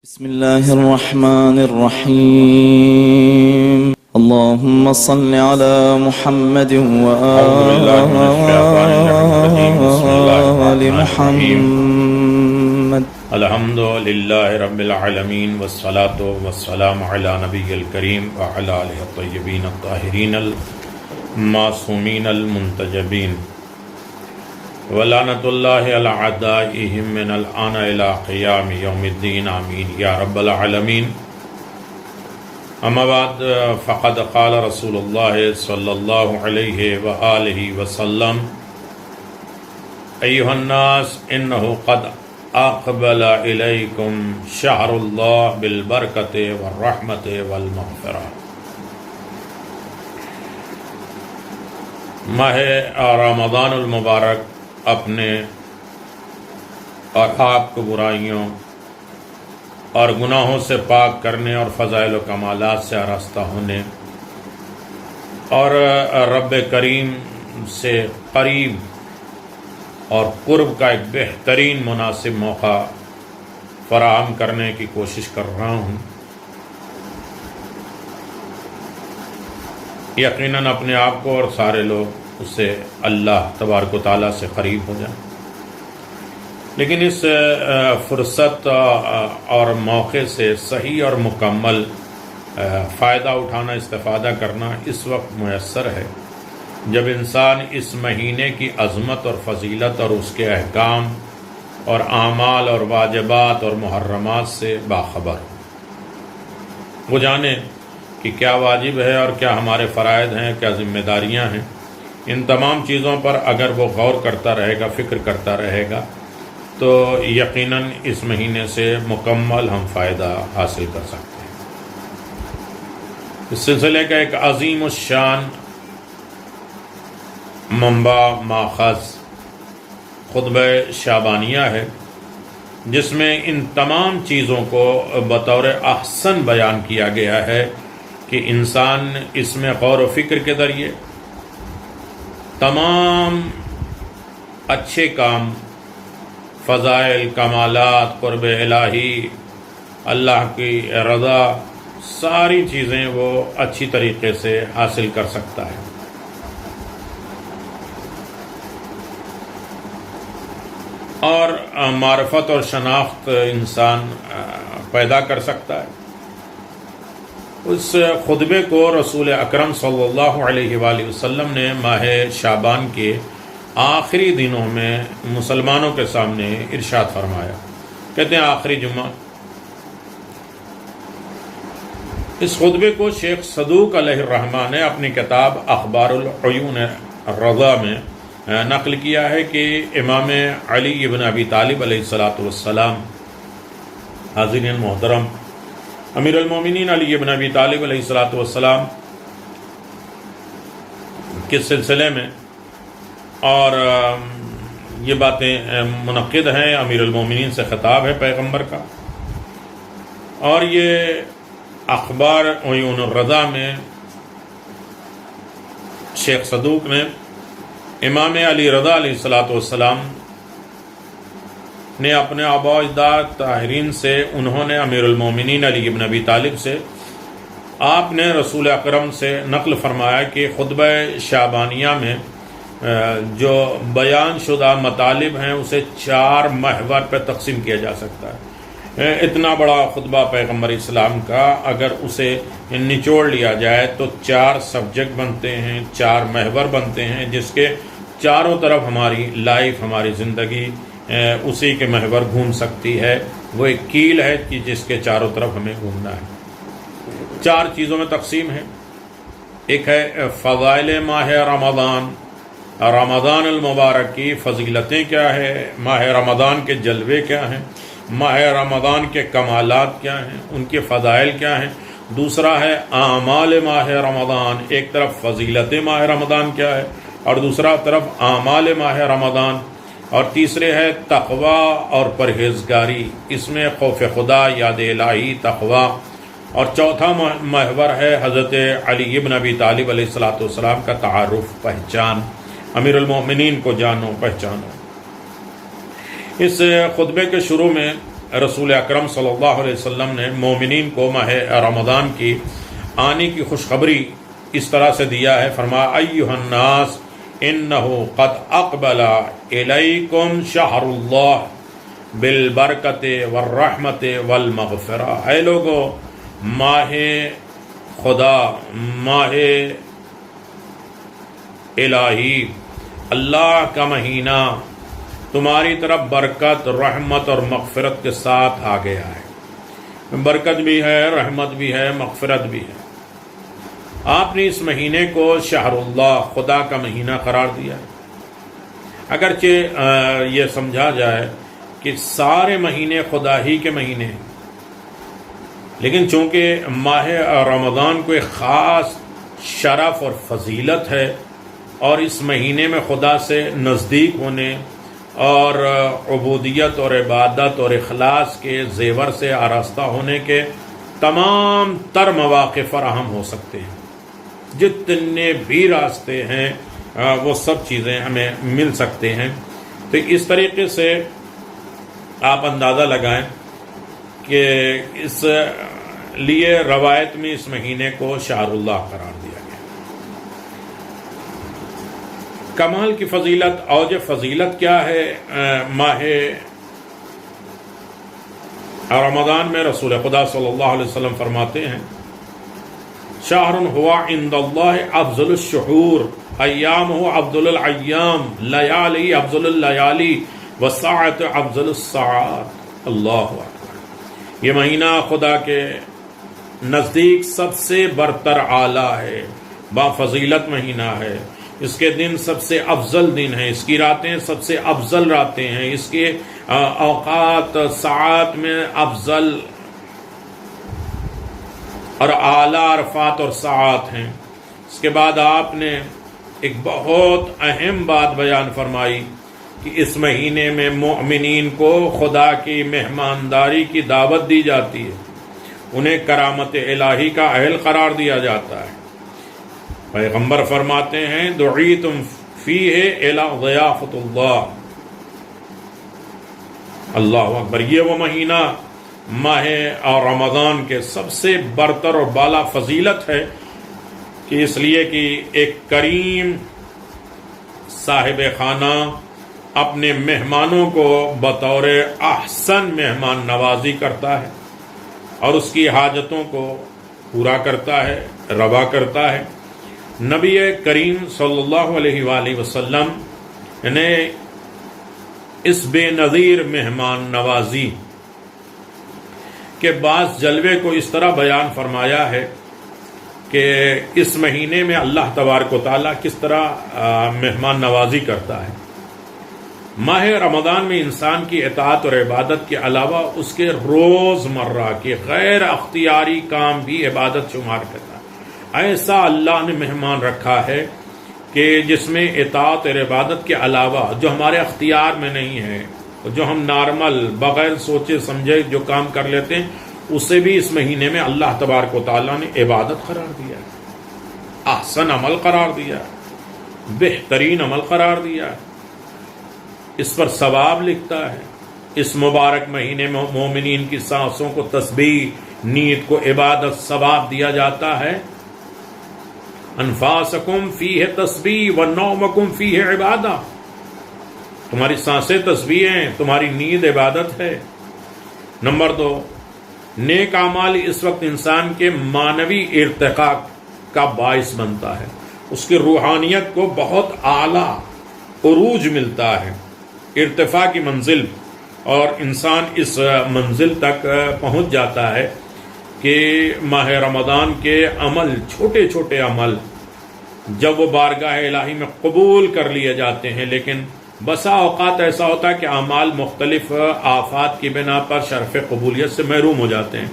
بسم الله الرحمن الرحيم اللهم صل على محمد وآل محمد. الحمد لله رب العالمين والصلاة والسلام على نبي الكريم وعلى آله الطيبين الطاهرين المعصومين المنتجبين ولعنة الله على أعدائهم من الآن إلى قيام يوم الدين آمين يا رب العالمين. أما بعد فقد قال رسول الله صلى الله عليه وآله وسلم أيها الناس إنه قد أقبل إليكم شهر الله بالبركة والرحمة والمغفرة. ماہ رمضان المبارک اپنے اور آپ کو برائیوں اور گناہوں سے پاک کرنے اور فضائل و کمالات سے آراستہ ہونے اور رب کریم سے قریب اور قرب کا ایک بہترین مناسب موقع فراہم کرنے کی کوشش کر رہا ہوں. یقیناً اپنے آپ کو اور سارے لوگ اس سے اللہ تبارک و تعالیٰ سے قریب ہو جائیں، لیکن اس فرصت اور موقع سے صحیح اور مکمل فائدہ اٹھانا، استفادہ کرنا اس وقت میسر ہے جب انسان اس مہینے کی عظمت اور فضیلت اور اس کے احکام اور اعمال اور واجبات اور محرمات سے باخبر ہو. وہ جانے کہ کیا واجب ہے اور کیا ہمارے فرائض ہیں، کیا ذمہ داریاں ہیں. ان تمام چیزوں پر اگر وہ غور کرتا رہے گا، فکر کرتا رہے گا، تو یقیناً اس مہینے سے مکمل ہم فائدہ حاصل کر سکتے ہیں. اس سلسلے کا ایک عظیم الشان منبع ماخذ خطبہ شعبانیہ ہے، جس میں ان تمام چیزوں کو بطور احسن بیان کیا گیا ہے کہ انسان اس میں غور و فکر کے ذریعے تمام اچھے کام، فضائل، کمالات، قرب الہی، اللہ کی رضا، ساری چیزیں وہ اچھی طریقے سے حاصل کر سکتا ہے. اور معرفت اور شناخت انسان پیدا کر سکتا ہے. اس خطبے کو رسول اکرم صلی اللہ علیہ وآلہ وسلم نے ماہ شعبان کے آخری دنوں میں مسلمانوں کے سامنے ارشاد فرمایا. کہتے ہیں آخری جمعہ. اس خطبے کو شیخ صدوق علیہ الرحمہ نے اپنی کتاب اخبار العیون الرضا میں نقل کیا ہے کہ امام علی ابن ابی طالب علیہ السلام، حاضرین محترم، امیر المومنین علی ابن ابی طالب علیہ السلام کے سلسلے میں، اور یہ باتیں منعقد ہیں، امیر المومنین سے خطاب ہے پیغمبر کا، اور یہ اخبار عیون الرضا میں شیخ صدوق نے امام علی رضا علیہ السلام نے اپنے آباء و اجداد طاہرین سے، انہوں نے امیر المومنین علی ابن ابی طالب سے، آپ نے رسول اکرم سے نقل فرمایا کہ خطبہ شعبانیہ میں جو بیان شدہ مطالب ہیں اسے 4 محور پہ تقسیم کیا جا سکتا ہے. اتنا بڑا خطبہ پیغمبر اسلام کا اگر اسے نچوڑ لیا جائے تو 4 سبجیکٹ بنتے ہیں، 4 محور بنتے ہیں، جس کے چاروں طرف ہماری لائف، ہماری زندگی اسی کے محور گھوم سکتی ہے. وہ ایک کیل ہے کہ جس کے چاروں طرف ہمیں گھومنا ہے. 4 چیزوں میں تقسیم ہے. ایک ہے فضائل ماہ رمضان، رمضان المبارک کی فضیلتیں کیا ہے، ماہ رمضان کے جلوے کیا ہیں، ماہ رمضان کے کمالات کیا ہیں، ان کے فضائل کیا ہیں. دوسرا ہے اعمال ماہ رمضان، ایک طرف فضیلت ماہ رمضان کیا ہے اور دوسرا طرف اعمال ماہ رمضان. اور تیسرے ہے تقوی اور پرہیزگاری، اس میں خوف خدا، یاد الہی، تقوی. اور چوتھا محور ہے حضرت علی ابن ابی طالب علیہ السلام کا تعارف، پہچان، امیر المومنین کو جانو پہچانو. اس خطبے کے شروع میں رسول اکرم صلی اللہ علیہ وسلم نے مومنین کو ماہ رمضان کی آنے کی خوشخبری اس طرح سے دیا ہے. فرمایا ایھا الناس انہ قد اقبل الیکم شہر اللہ بالبرکت والرحمت والمغفرہ. اے لوگو، ماہ خدا، ماہ الہی، اللہ کا مہینہ تمہاری طرف برکت، رحمت اور مغفرت کے ساتھ آ گیا ہے. برکت بھی ہے، رحمت بھی ہے، مغفرت بھی ہے. آپ نے اس مہینے کو شہر اللہ، خدا کا مہینہ قرار دیا ہے. اگرچہ یہ سمجھا جائے کہ سارے مہینے خدا ہی کے مہینے ہیں، لیکن چونکہ ماہ رمضان کو ایک خاص شرف اور فضیلت ہے، اور اس مہینے میں خدا سے نزدیک ہونے اور عبودیت اور عبادت اور اخلاص کے زیور سے آراستہ ہونے کے تمام تر مواقع فراہم ہو سکتے ہیں. جتنے بھی راستے ہیں وہ سب چیزیں ہمیں مل سکتے ہیں. تو اس طریقے سے آپ اندازہ لگائیں کہ اس لیے روایت میں اس مہینے کو شہر اللہ قرار دیا گیا. کمال کی فضیلت، اوج فضیلت کیا ہے ماہ رمضان میں؟ رسول خدا صلی اللہ علیہ وسلم فرماتے ہیں شہر ہوا عند اللہ افضل الشہور، ایام ہو افضل الایام، لیالی افضل اللیالی، وساعت افضل الساعات. اللہ اکبر. یہ مہینہ خدا کے نزدیک سب سے برتر اعلیٰ ہے، با فضیلت مہینہ ہے. اس کے دن سب سے افضل دن ہیں، اس کی راتیں سب سے افضل راتیں ہیں، اس کے اوقات ساعات میں افضل اور اعلیٰ عرفات اور ساعات ہیں. اس کے بعد آپ نے ایک بہت اہم بات بیان فرمائی کہ اس مہینے میں مومنین کو خدا کی مہمانداری کی دعوت دی جاتی ہے، انہیں کرامت الہی کا اہل قرار دیا جاتا ہے. پیغمبر فرماتے ہیں دعیتم فیہ الی ضیافت اللہ. اللہ اکبر. یہ وہ مہینہ ماہ اور رمضان کے سب سے برتر اور بالا فضیلت ہے کہ اس لیے کہ ایک کریم صاحب خانہ اپنے مہمانوں کو بطور احسن مہمان نوازی کرتا ہے اور اس کی حاجتوں کو پورا کرتا ہے، روا کرتا ہے. نبی کریم صلی اللہ علیہ وآلہ وسلم نے اس بے نظیر مہمان نوازی کے بعض جلوے کو اس طرح بیان فرمایا ہے کہ اس مہینے میں اللہ تبارک و تعالیٰ کس طرح مہمان نوازی کرتا ہے. ماہ رمضان میں انسان کی اطاعت اور عبادت کے علاوہ اس کے روز مرہ کے غیر اختیاری کام بھی عبادت شمار کرتا ہے. ایسا اللہ نے مہمان رکھا ہے کہ جس میں اطاعت اور عبادت کے علاوہ جو ہمارے اختیار میں نہیں ہے، جو ہم نارمل بغیر سوچے سمجھے جو کام کر لیتے ہیں، اسے بھی اس مہینے میں اللہ تبارک و تعالیٰ نے عبادت قرار دیا ہے، احسن عمل قرار دیا ہے، بہترین عمل قرار دیا ہے. اس پر ثواب لکھتا ہے. اس مبارک مہینے میں مومنین کی سانسوں کو تسبیح، نیت کو عبادت، ثواب دیا جاتا ہے. انفاسکم فیہ تسبیح ونومکم فیہ عبادہ. تمہاری سانسیں تسبیح ہیں، تمہاری نیند عبادت ہے. نمبر 2، نیک اعمال اس وقت انسان کے معنوی ارتقاء کا باعث بنتا ہے، اس کی روحانیت کو بہت اعلیٰ عروج ملتا ہے، ارتفاع کی منزل، اور انسان اس منزل تک پہنچ جاتا ہے کہ ماہ رمضان کے عمل، چھوٹے چھوٹے عمل جب وہ بارگاہ الہی میں قبول کر لیے جاتے ہیں، لیکن بسا اوقات ایسا ہوتا ہے کہ اعمال مختلف آفات کی بنا پر شرف قبولیت سے محروم ہو جاتے ہیں.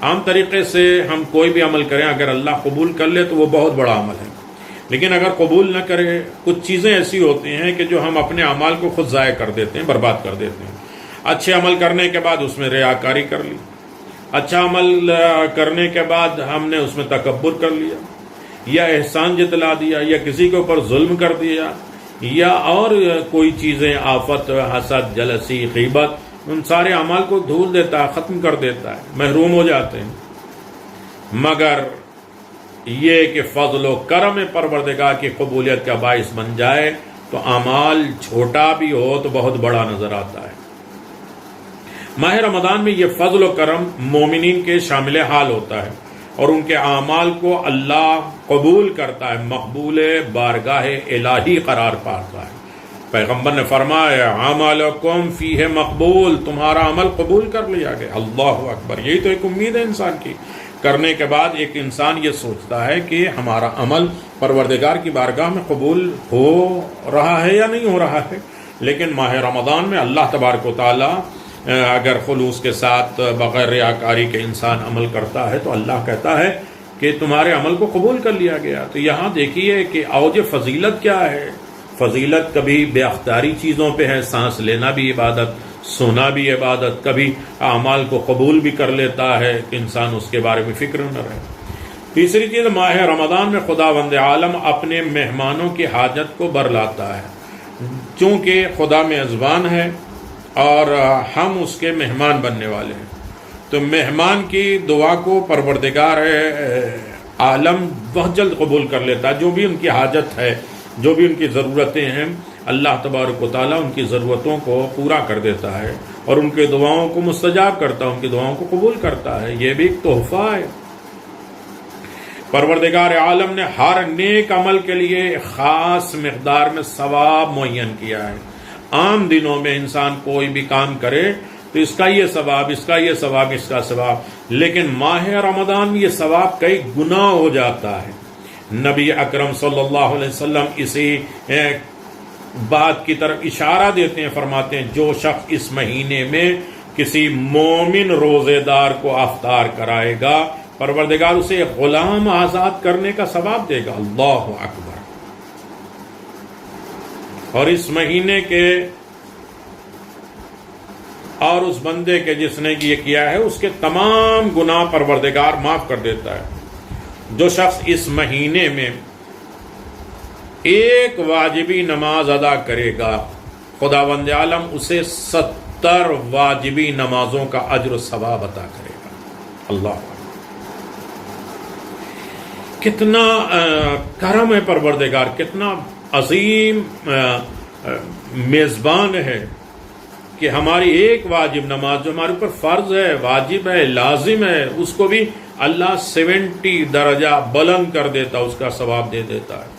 عام طریقے سے ہم کوئی بھی عمل کریں، اگر اللہ قبول کر لے تو وہ بہت بڑا عمل ہے، لیکن اگر قبول نہ کرے، کچھ چیزیں ایسی ہوتی ہیں کہ جو ہم اپنے اعمال کو خود ضائع کر دیتے ہیں، برباد کر دیتے ہیں. اچھے عمل کرنے کے بعد اس میں ریاکاری کر لی، اچھا عمل کرنے کے بعد ہم نے اس میں تکبر کر لیا، یا احسان جتلا دیا، یا کسی کے اوپر ظلم کر دیا، یا اور کوئی چیزیں، آفت، حسد، جلسی، غیبت ان سارے اعمال کو دھول دیتا ہے، ختم کر دیتا ہے، محروم ہو جاتے ہیں۔ مگر یہ کہ فضل و کرم پروردگار کی قبولیت کا باعث بن جائے تو اعمال چھوٹا بھی ہو تو بہت بڑا نظر آتا ہے۔ ماہ رمضان میں یہ فضل و کرم مومنین کے شامل حال ہوتا ہے اور ان کے اعمال کو اللہ قبول کرتا ہے، مقبول بارگاہ الہی قرار پاتا ہے۔ پیغمبر نے فرمایا اعمالکم فیہ مقبول، تمہارا عمل قبول کر لیا گیا۔ اللہ اکبر، یہی تو ایک امید ہے انسان کی۔ کرنے کے بعد ایک انسان یہ سوچتا ہے کہ ہمارا عمل پروردگار کی بارگاہ میں قبول ہو رہا ہے یا نہیں ہو رہا ہے۔ لیکن ماہ رمضان میں اللہ تبارک و تعالی اگر خلوص کے ساتھ بغیر ریاکاری کے انسان عمل کرتا ہے تو اللہ کہتا ہے کہ تمہارے عمل کو قبول کر لیا گیا۔ تو یہاں دیکھیے کہ اوج فضیلت کیا ہے۔ فضیلت کبھی بے اختیاری چیزوں پہ ہے، سانس لینا بھی عبادت، سونا بھی عبادت، کبھی اعمال کو قبول بھی کر لیتا ہے کہ انسان اس کے بارے میں فکر نہ رہے۔ تیسری چیز، ماہ رمضان میں خداوند عالم اپنے مہمانوں کی حاجت کو برلاتا ہے، چونکہ خدا میزبان ہے اور ہم اس کے مہمان بننے والے ہیں، تو مہمان کی دعا کو پروردگار عالم بہت جلد قبول کر لیتا ہے۔ جو بھی ان کی حاجت ہے، جو بھی ان کی ضرورتیں ہیں، اللہ تبارک و تعالیٰ ان کی ضرورتوں کو پورا کر دیتا ہے اور ان کے دعاؤں کو مستجاب کرتا ہے، ان کی دعاؤں کو قبول کرتا ہے۔ یہ بھی ایک تحفہ ہے۔ پروردگار عالم نے ہر نیک عمل کے لیے خاص مقدار میں ثواب معین کیا ہے۔ عام دنوں میں انسان کوئی بھی کام کرے تو اس کا یہ ثواب، اس کا یہ ثواب، اس کا ثواب، لیکن ماہ رمضان میں یہ ثواب کئی گنا ہو جاتا ہے۔ نبی اکرم صلی اللہ علیہ وسلم اسی بات کی طرف اشارہ دیتے ہیں، فرماتے ہیں جو شخص اس مہینے میں کسی مومن روزے دار کو افطار کرائے گا، پروردگار اسے غلام آزاد کرنے کا ثواب دے گا۔ اللہ اکبر۔ اور اس مہینے کے اور اس بندے کے جس نے یہ کیا ہے اس کے تمام گناہ پروردگار معاف کر دیتا ہے۔ جو شخص اس مہینے میں ایک واجبی نماز ادا کرے گا، خداوند عالم اسے 70 واجبی نمازوں کا اجر و ثواب عطا کرے گا۔ اللہ کتنا کرم ہے پروردگار، کتنا عظیم میزبان ہے کہ ہماری ایک واجب نماز جو ہمارے اوپر فرض ہے، واجب ہے، لازم ہے، اس کو بھی اللہ 70 درجہ بلند کر دیتا، اس کا ثواب دے دیتا ہے۔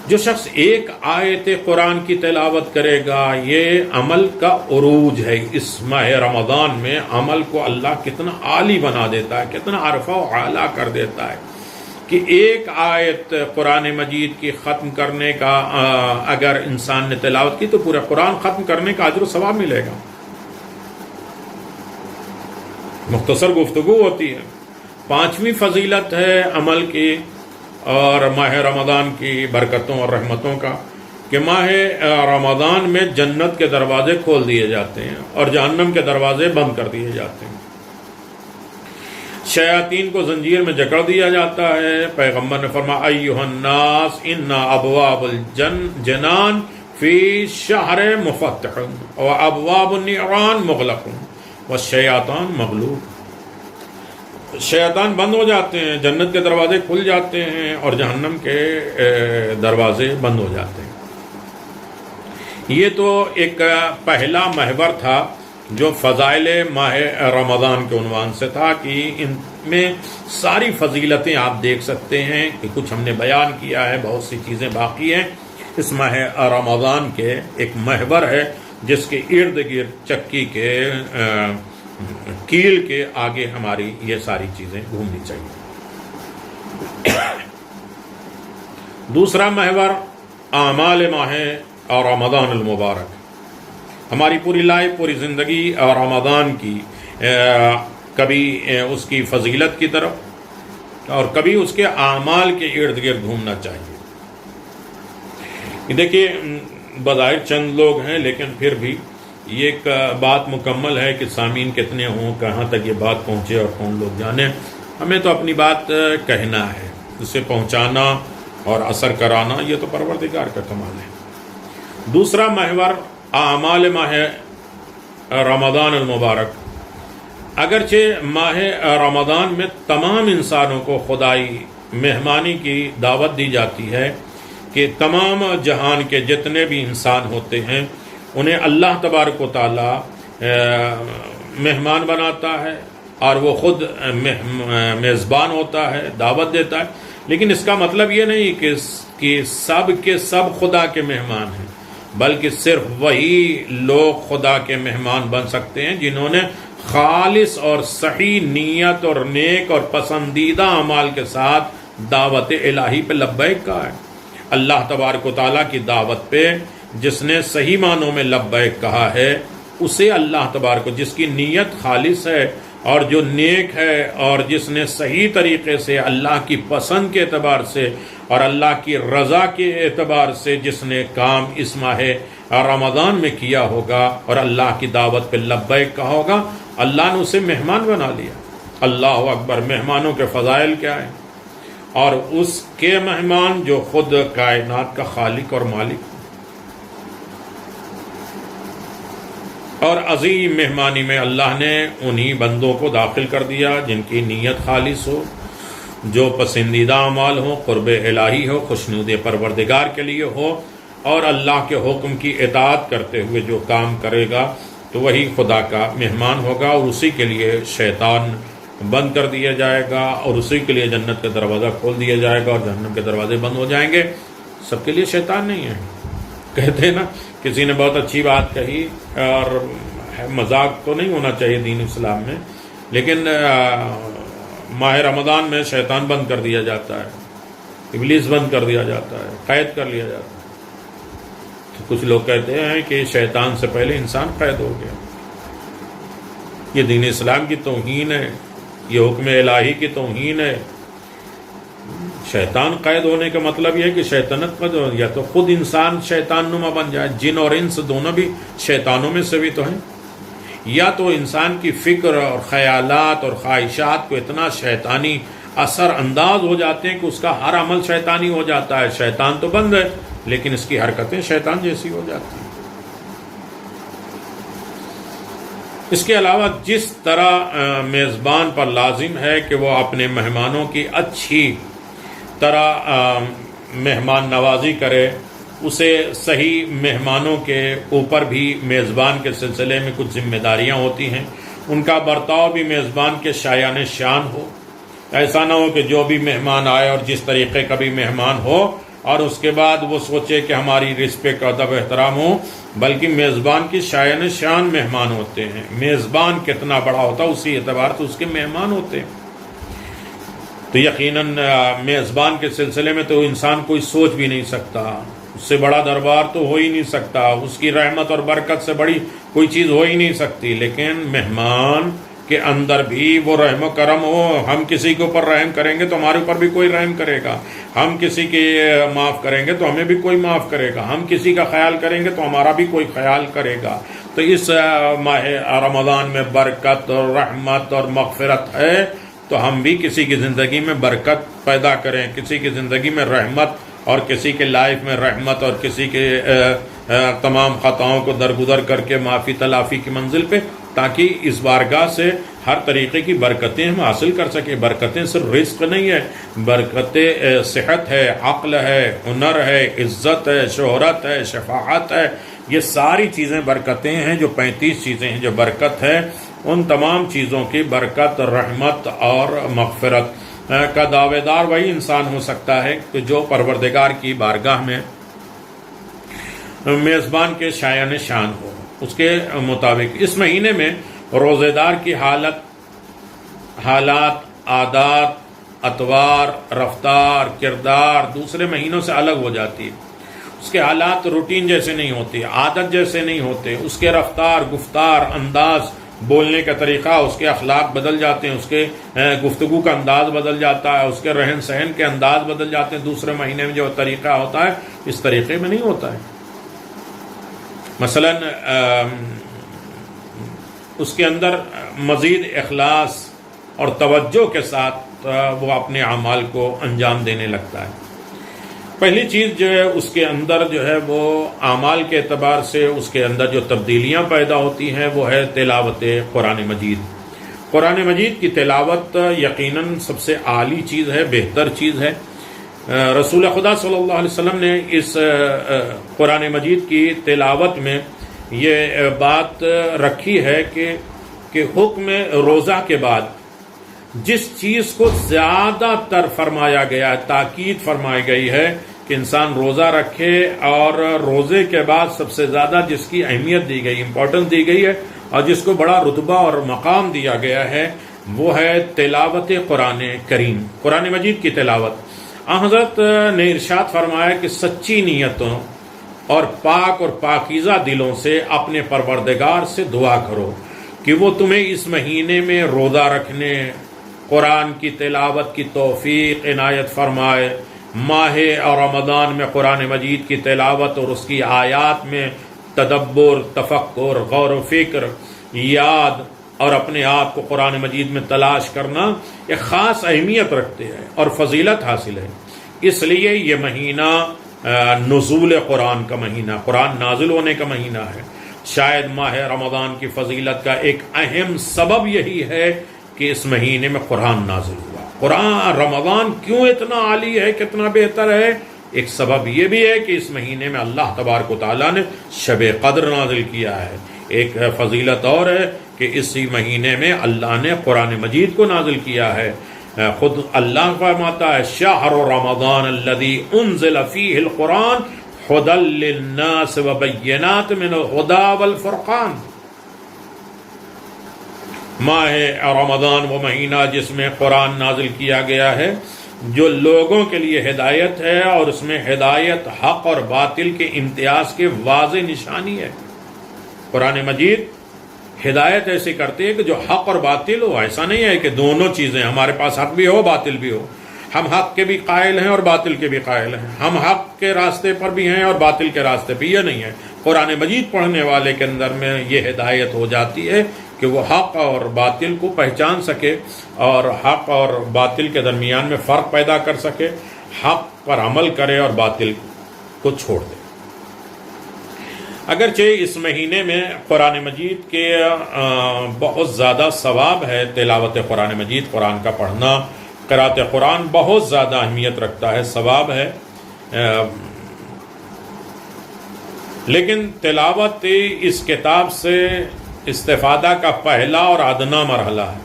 جو شخص ایک آیت قرآن کی تلاوت کرے گا، یہ عمل کا عروج ہے۔ اس ماہ رمضان میں عمل کو اللہ کتنا عالی بنا دیتا ہے، کتنا عرفہ و اعلیٰ کر دیتا ہے کہ ایک آیت قرآن مجید کی ختم کرنے کا اگر انسان نے تلاوت کی تو پورا قرآن ختم کرنے کا اجر و ثواب ملے گا۔ مختصر گفتگو ہوتی ہے۔ 5ویں فضیلت ہے عمل کی اور ماہ رمضان کی برکتوں اور رحمتوں کا کہ ماہ رمضان میں جنت کے دروازے کھول دیے جاتے ہیں اور جہنم کے دروازے بند کر دیے جاتے ہیں۔ شیاطین کو زنجیر میں جکڑ دیا جاتا ہے۔ پیغمبر نے فرمایا ایھا الناس ان ابواب الجنان فی شہر مفتح وابواب النیران مغلق والشیاطان مغلوب۔ شیطان بند ہو جاتے ہیں، جنت کے دروازے کھل جاتے ہیں اور جہنم کے دروازے بند ہو جاتے ہیں۔ یہ تو ایک پہلا محور تھا جو فضائل ماہ رمضان کے عنوان سے تھا کہ ان میں ساری فضیلتیں آپ دیکھ سکتے ہیں کہ کچھ ہم نے بیان کیا ہے، بہت سی چیزیں باقی ہیں۔ اس ماہ رمضان کے ایک محور ہے جس کے ارد گرد چکی کے کیل کے آگے ہماری یہ ساری چیزیں گھومنی چاہیے۔ دوسرا محور اعمال ماہ اور رمضان المبارک۔ ہماری پوری لائف، پوری زندگی اور رمضان کی کبھی اس کی فضیلت کی طرف اور کبھی اس کے اعمال کے ارد گرد گھومنا چاہیے۔ دیکھیے بظاہر چند لوگ ہیں لیکن پھر بھی یہ ایک بات مکمل ہے کہ سامعین کتنے ہوں، کہاں تک یہ بات پہنچے اور کون لوگ جانیں۔ ہمیں تو اپنی بات کہنا ہے، اسے پہنچانا اور اثر کرانا یہ تو پروردگار کا کمال ہے۔ دوسرا محور اعمال ماہ رمضان المبارک، اگرچہ ماہ رمضان میں تمام انسانوں کو خدائی مہمانی کی دعوت دی جاتی ہے کہ تمام جہان کے جتنے بھی انسان ہوتے ہیں انہیں اللہ تبارک و تعالی مہمان بناتا ہے اور وہ خود میزبان ہوتا ہے، دعوت دیتا ہے، لیکن اس کا مطلب یہ نہیں کہ سب کے سب خدا کے مہمان ہیں، بلکہ صرف وہی لوگ خدا کے مہمان بن سکتے ہیں جنہوں نے خالص اور صحیح نیت اور نیک اور پسندیدہ اعمال کے ساتھ دعوت الہی پہ لبیک کہا ہے۔ اللہ تبارک و تعالیٰ کی دعوت پہ جس نے صحیح معنوں میں لبیک کہا ہے اسے اللہ تبارک، جس کی نیت خالص ہے اور جو نیک ہے اور جس نے صحیح طریقے سے اللہ کی پسند کے اعتبار سے اور اللہ کی رضا کے اعتبار سے جس نے کام اس ماہ رمضان میں کیا ہوگا اور اللہ کی دعوت پہ لبیک کہا ہوگا، اللہ نے اسے مہمان بنا لیا۔ اللہ اکبر! مہمانوں کے فضائل کیا ہیں، اور اس کے مہمان جو خود کائنات کا خالق اور مالک، اور عظیم مہمانی میں اللہ نے انہی بندوں کو داخل کر دیا جن کی نیت خالص ہو، جو پسندیدہ اعمال ہو، قرب الہی ہو، خوشنود پروردگار کے لیے ہو، اور اللہ کے حکم کی اطاعت کرتے ہوئے جو کام کرے گا تو وہی خدا کا مہمان ہوگا، اور اسی کے لیے شیطان بند کر دیا جائے گا، اور اسی کے لیے جنت کا دروازہ کھول دیا جائے گا اور جہنم کے دروازے بند ہو جائیں گے۔ سب کے لیے شیطان نہیں ہے۔ کہتے ہیں نا، کسی نے بہت اچھی بات کہی، اور مذاق تو نہیں ہونا چاہیے دین اسلام میں، لیکن ماہ رمضان میں شیطان بند کر دیا جاتا ہے، ابلیس بند کر دیا جاتا ہے، قید کر لیا جاتا ہے۔ تو کچھ لوگ کہتے ہیں کہ شیطان سے پہلے انسان قید ہو گیا۔ یہ دین اسلام کی توہین ہے، یہ حکم الہی کی توہین ہے۔ شیطان قید ہونے کا مطلب یہ ہے کہ شیطنت قید ہو، یا تو خود انسان شیطان نما بن جائے، جن اور انس دونوں بھی شیطانوں میں سے بھی تو ہیں، یا تو انسان کی فکر اور خیالات اور خواہشات کو اتنا شیطانی اثر انداز ہو جاتے ہیں کہ اس کا ہر عمل شیطانی ہو جاتا ہے۔ شیطان تو بند ہے لیکن اس کی حرکتیں شیطان جیسی ہو جاتی ہیں۔ اس کے علاوہ جس طرح میزبان پر لازم ہے کہ وہ اپنے مہمانوں کی اچھی طرح مہمان نوازی کرے، اسے صحیح مہمانوں کے اوپر بھی میزبان کے سلسلے میں کچھ ذمہ داریاں ہوتی ہیں۔ ان کا برتاؤ بھی میزبان کے شایان شان ہو۔ ایسا نہ ہو کہ جو بھی مہمان آئے اور جس طریقے کا بھی مہمان ہو اور اس کے بعد وہ سوچے کہ ہماری رسپیکٹ ادب احترام ہو، بلکہ میزبان کی شایان شان مہمان ہوتے ہیں۔ میزبان کتنا بڑا ہوتا ہے اسی اعتبار سے اس کے مہمان ہوتے ہیں۔ تو یقیناً میزبان کے سلسلے میں تو انسان کوئی سوچ بھی نہیں سکتا، اس سے بڑا دربار تو ہو ہی نہیں سکتا، اس کی رحمت اور برکت سے بڑی کوئی چیز ہو ہی نہیں سکتی۔ لیکن مہمان کے اندر بھی وہ رحم و کرم ہو۔ ہم کسی کے اوپر رحم کریں گے تو ہمارے اوپر بھی کوئی رحم کرے گا، ہم کسی کے معاف کریں گے تو ہمیں بھی کوئی معاف کرے گا، ہم کسی کا خیال کریں گے تو ہمارا بھی کوئی خیال کرے گا۔ تو اس ماہ رمضان میں برکت اور رحمت اور مغفرت ہے، تو ہم بھی کسی کی زندگی میں برکت پیدا کریں، کسی کی زندگی میں رحمت اور کسی کے لائف میں رحمت اور کسی کے تمام خطاؤں کو درگزر کر کے معافی تلافی کی منزل پہ، تاکہ اس بارگاہ سے ہر طریقے کی برکتیں ہم حاصل کر سکیں۔ برکتیں صرف رزق نہیں ہے، برکتیں صحت ہے، عقل ہے، ہنر ہے، عزت ہے، شہرت ہے، شفاعت ہے، یہ ساری چیزیں برکتیں ہیں۔ جو 35 چیزیں ہیں جو برکت ہے، ان تمام چیزوں کی برکت، رحمت اور مغفرت کا دعوے دار وہی انسان ہو سکتا ہے کہ جو پروردگار کی بارگاہ میں میزبان کے شایان شان ہو۔ اس کے مطابق اس مہینے میں روزے دار کی حالات، عادات، اطوار، رفتار، کردار دوسرے مہینوں سے الگ ہو جاتی ہے۔ اس کے حالات روٹین جیسے نہیں ہوتے، عادت جیسے نہیں ہوتے، اس کے رفتار، گفتار، انداز، بولنے کا طریقہ، اس کے اخلاق بدل جاتے ہیں، اس کے گفتگو کا انداز بدل جاتا ہے، اس کے رہن سہن کے انداز بدل جاتے ہیں۔ دوسرے مہینے میں جو طریقہ ہوتا ہے اس طریقے میں نہیں ہوتا ہے۔ مثلا اس کے اندر مزید اخلاص اور توجہ کے ساتھ وہ اپنے اعمال کو انجام دینے لگتا ہے۔ پہلی چیز جو ہے اس کے اندر جو ہے وہ اعمال کے اعتبار سے اس کے اندر جو تبدیلیاں پیدا ہوتی ہیں وہ ہے تلاوت قرآن مجید. قرآن مجید کی تلاوت یقیناً سب سے اعلیٰ چیز ہے، بہتر چیز ہے. رسول خدا صلی اللہ علیہ وسلم نے اس قرآن مجید کی تلاوت میں یہ بات رکھی ہے کہ حکم روزہ کے بعد جس چیز کو زیادہ تر فرمایا گیا ہے، تاکید فرمائی گئی ہے کہ انسان روزہ رکھے، اور روزے کے بعد سب سے زیادہ جس کی اہمیت دی گئی، امپورٹنس دی گئی ہے، اور جس کو بڑا رتبہ اور مقام دیا گیا ہے، وہ ہے تلاوت قرآن کریم، قرآن مجید کی تلاوت. حضرت نے ارشاد فرمایا کہ سچی نیتوں اور پاک اور پاکیزہ دلوں سے اپنے پروردگار سے دعا کرو کہ وہ تمہیں اس مہینے میں روزہ رکھنے، قرآن کی تلاوت کی توفیق عنایت فرمائے. ماہ اور رمضان میں قرآن مجید کی تلاوت اور اس کی آیات میں تدبر، تفکر، غور و فکر، یاد اور اپنے آپ کو قرآن مجید میں تلاش کرنا ایک خاص اہمیت رکھتے ہیں اور فضیلت حاصل ہے. اس لیے یہ مہینہ نزول قرآن کا مہینہ، قرآن نازل ہونے کا مہینہ ہے. شاید ماہ رمضان کی فضیلت کا ایک اہم سبب یہی ہے کہ اس مہینے میں قرآن نازل ہوا. قرآن رمضان کیوں اتنا عالی ہے، کتنا بہتر ہے؟ ایک سبب یہ بھی ہے کہ اس مہینے میں اللہ تبارک و تعالیٰ نے شب قدر نازل کیا ہے. ایک فضیلت اور ہے کہ اسی مہینے میں اللہ نے قرآن مجید کو نازل کیا ہے. خود اللہ فرماتا ہے شہر رمضان الذی انزل فیہ القرآن ھدی للناس وبینات من الھدی والفرقان. ماہ رمضان وہ مہینہ جس میں قرآن نازل کیا گیا ہے جو لوگوں کے لیے ہدایت ہے، اور اس میں ہدایت حق اور باطل کے امتیاز کے واضح نشانی ہے. قرآن مجید ہدایت ایسی کرتی ہے کہ جو حق اور باطل ہو، ایسا نہیں ہے کہ دونوں چیزیں ہمارے پاس، حق بھی ہو باطل بھی ہو. ہم حق کے بھی قائل ہیں اور باطل کے بھی قائل ہیں، ہم حق کے راستے پر بھی ہیں اور باطل کے راستے پہ. یہ نہیں ہے. قرآن مجید پڑھنے والے کے اندر میں یہ ہدایت ہو جاتی ہے کہ وہ حق اور باطل کو پہچان سکے اور حق اور باطل کے درمیان میں فرق پیدا کر سکے، حق پر عمل کرے اور باطل کو چھوڑ دے. اگرچہ اس مہینے میں قرآن مجید کے بہت زیادہ ثواب ہے، تلاوت قرآن مجید، قرآن کا پڑھنا، قرأت قرآن بہت زیادہ اہمیت رکھتا ہے، ثواب ہے، لیکن تلاوت اس کتاب سے استفادہ کا پہلا اور ادنا مرحلہ ہے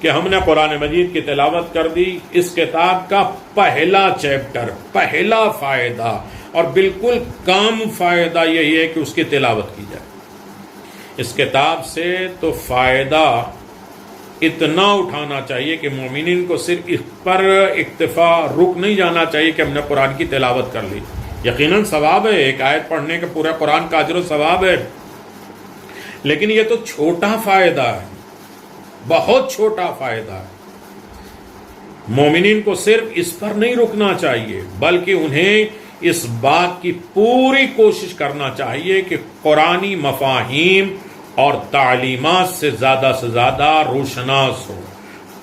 کہ ہم نے قرآن مجید کی تلاوت کر دی. اس کتاب کا پہلا چیپٹر، پہلا فائدہ اور بالکل کام فائدہ یہی ہے کہ اس کی تلاوت کی جائے. اس کتاب سے تو فائدہ اتنا اٹھانا چاہیے کہ مومنین کو صرف اس پر اکتفا رک نہیں جانا چاہیے کہ ہم نے قرآن کی تلاوت کر لی. یقیناً ثواب ہے، ایک آیت پڑھنے کا پورا قرآن کا اجر و ثواب ہے، لیکن یہ تو چھوٹا فائدہ ہے، بہت چھوٹا فائدہ ہے. مومنین کو صرف اس پر نہیں رکنا چاہیے بلکہ انہیں اس بات کی پوری کوشش کرنا چاہیے کہ قرآنی مفاہیم اور تعلیمات سے زیادہ روشناس ہو.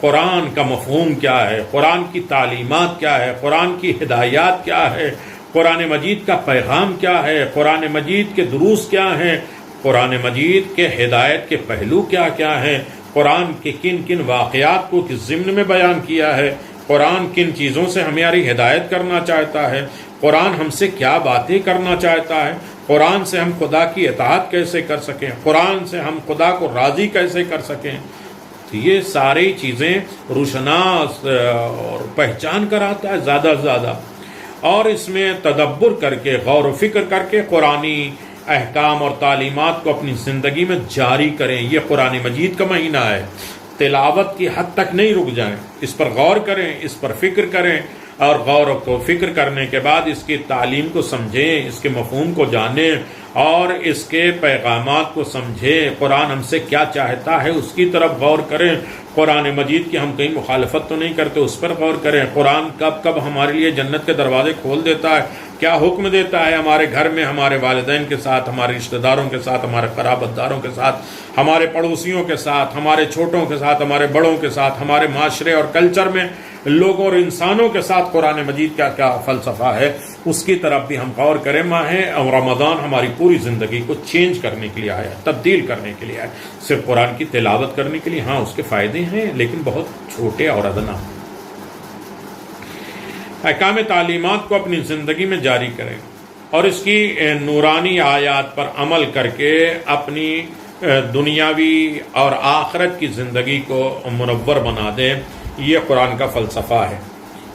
قرآن کا مفہوم کیا ہے، قرآن کی تعلیمات کیا ہے، قرآن کی ہدایات کیا ہے، قرآن مجید کا پیغام کیا ہے، قرآن مجید کے دروس کیا ہیں، قرآن مجید کے ہدایت کے پہلو کیا کیا ہیں، قرآن کے کن کن واقعات کو کس ضمن میں بیان کیا ہے، قرآن کن چیزوں سے ہماری ہدایت کرنا چاہتا ہے، قرآن ہم سے کیا باتیں کرنا چاہتا ہے، قرآن سے ہم خدا کی اطاعت کیسے کر سکیں، قرآن سے ہم خدا کو راضی کیسے کر سکیں. تو یہ ساری چیزیں روشناس اور پہچان کر آتا ہے زیادہ سے زیادہ، اور اس میں تدبر کر کے، غور و فکر کر کے قرآنی احکام اور تعلیمات کو اپنی زندگی میں جاری کریں. یہ قرآن مجید کا مہینہ ہے، تلاوت کی حد تک نہیں رک جائیں، اس پر غور کریں، اس پر فکر کریں، اور غور و فکر کرنے کے بعد اس کی تعلیم کو سمجھیں، اس کے مفہوم کو جانیں اور اس کے پیغامات کو سمجھیں. قرآن ہم سے کیا چاہتا ہے اس کی طرف غور کریں. قرآن مجید کی ہم کہیں مخالفت تو نہیں کرتے، اس پر غور کریں. قرآن کب کب ہمارے لیے جنت کے دروازے کھول دیتا ہے، کیا حکم دیتا ہے ہمارے گھر میں، ہمارے والدین کے ساتھ، ہمارے رشتہ داروں کے ساتھ، ہمارے قرابت داروں کے ساتھ، ہمارے پڑوسیوں کے ساتھ، ہمارے چھوٹوں کے ساتھ، ہمارے بڑوں کے ساتھ، ہمارے معاشرے اور کلچر میں لوگوں اور انسانوں کے ساتھ قرآن مجید کا کیا فلسفہ ہے، اس کی طرف بھی ہم غور کریں۔ ماہ رمضان ہماری پوری زندگی کو چینج کرنے کے لیے آیا ہے، تبدیل کرنے کے لیے آیا ہے، صرف قرآن کی تلاوت کرنے کے لیے۔ ہاں اس کے فائدے ہیں لیکن بہت چھوٹے اور ادنا۔ احکام تعلیمات کو اپنی زندگی میں جاری کریں اور اس کی نورانی آیات پر عمل کر کے اپنی دنیاوی اور آخرت کی زندگی کو منور بنا دیں۔ یہ قرآن کا فلسفہ ہے،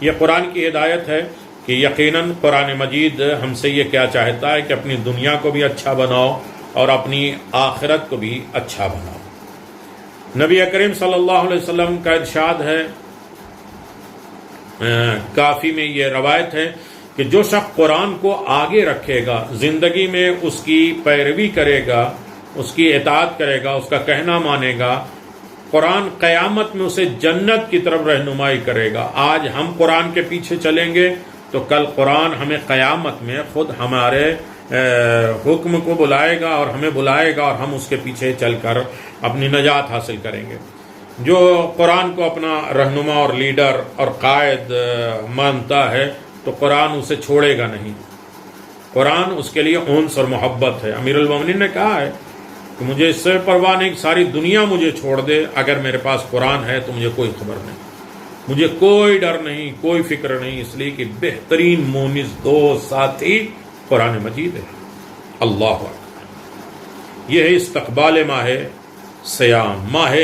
یہ قرآن کی ہدایت ہے کہ یقیناً قرآن مجید ہم سے یہ کیا چاہتا ہے کہ اپنی دنیا کو بھی اچھا بناؤ اور اپنی آخرت کو بھی اچھا بناؤ۔ نبی کریم صلی اللہ علیہ وسلم کا ارشاد ہے، کافی میں یہ روایت ہے کہ جو شخص قرآن کو آگے رکھے گا، زندگی میں اس کی پیروی کرے گا، اس کی اطاعت کرے گا، اس کا کہنا مانے گا، قرآن قیامت میں اسے جنت کی طرف رہنمائی کرے گا۔ آج ہم قرآن کے پیچھے چلیں گے تو کل قرآن ہمیں قیامت میں خود ہمارے حکم کو بلائے گا اور ہمیں بلائے گا اور ہم اس کے پیچھے چل کر اپنی نجات حاصل کریں گے۔ جو قرآن کو اپنا رہنما اور لیڈر اور قائد مانتا ہے تو قرآن اسے چھوڑے گا نہیں، قرآن اس کے لیے انس اور محبت ہے۔ امیر المومنین نے کہا ہے کہ مجھے اس سے پرواہ نہیں کہ ساری دنیا مجھے چھوڑ دے، اگر میرے پاس قرآن ہے تو مجھے کوئی خبر نہیں، مجھے کوئی ڈر نہیں، کوئی فکر نہیں، اس لیے کہ بہترین مونس دوست ساتھی قرآن مجید ہے۔ اللہ اکبر۔ یہ ہے استقبال ماہ سیام، ماہ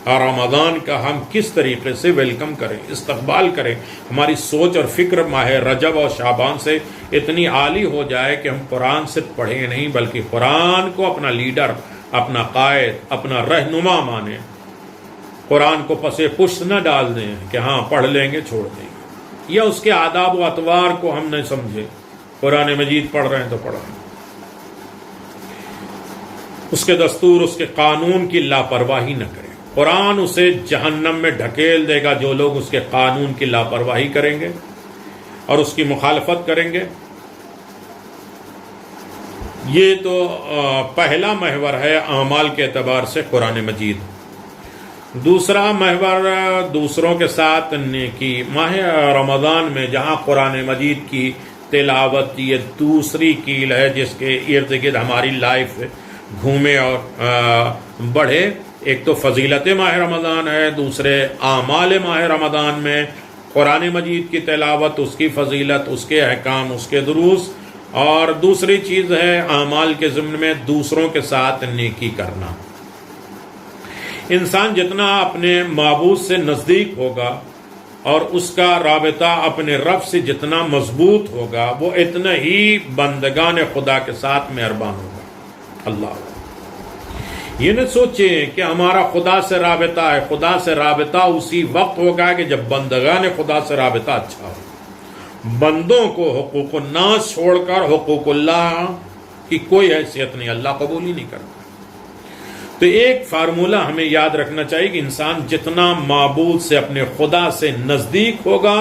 رمضان کا ہم کس طریقے سے ویلکم کریں، استقبال کریں۔ ہماری سوچ اور فکر ماہ رجب اور شعبان سے اتنی عالی ہو جائے کہ ہم قرآن صرف پڑھیں نہیں بلکہ قرآن کو اپنا لیڈر، اپنا قائد، اپنا رہنما مانیں۔ قرآن کو پس پشت نہ ڈال دیں کہ ہاں پڑھ لیں گے چھوڑ دیں گے، یا اس کے آداب و اطوار کو ہم نہیں سمجھے، قرآن مجید پڑھ رہے ہیں تو پڑھ رہے ہیں، اس کے دستور، اس کے قانون کی لاپرواہی نہ کریں۔ قرآن اسے جہنم میں ڈھکیل دے گا جو لوگ اس کے قانون کی لاپرواہی کریں گے اور اس کی مخالفت کریں گے۔ یہ تو پہلا محور ہے اعمال کے اعتبار سے قرآن مجید۔ دوسرا محور دوسروں کے ساتھ نیکی۔ ماہ رمضان میں جہاں قرآن مجید کی تلاوت یہ دوسری کیل ہے جس کے ارد گرد ہماری لائف گھومے اور بڑھے۔ ایک تو فضیلت ماہ رمضان ہے، دوسرے اعمال ماہ رمضان میں قرآن مجید کی تلاوت، اس کی فضیلت، اس کے احکام، اس کے دروس، اور دوسری چیز ہے اعمال کے ضمن میں دوسروں کے ساتھ نیکی کرنا۔ انسان جتنا اپنے معبود سے نزدیک ہوگا اور اس کا رابطہ اپنے رب سے جتنا مضبوط ہوگا وہ اتنا ہی بندگان خدا کے ساتھ مہربان ہوگا۔ اللہ یہ نہ سوچیں کہ ہمارا خدا سے رابطہ ہے، خدا سے رابطہ اسی وقت ہوگا کہ جب بندگان خدا سے رابطہ اچھا ہو۔ بندوں کو حقوق الناس چھوڑ کر حقوق اللہ کی کوئی حیثیت نہیں، اللہ قبول ہی نہیں کرتا۔ تو ایک فارمولہ ہمیں یاد رکھنا چاہیے کہ انسان جتنا معبود سے اپنے خدا سے نزدیک ہوگا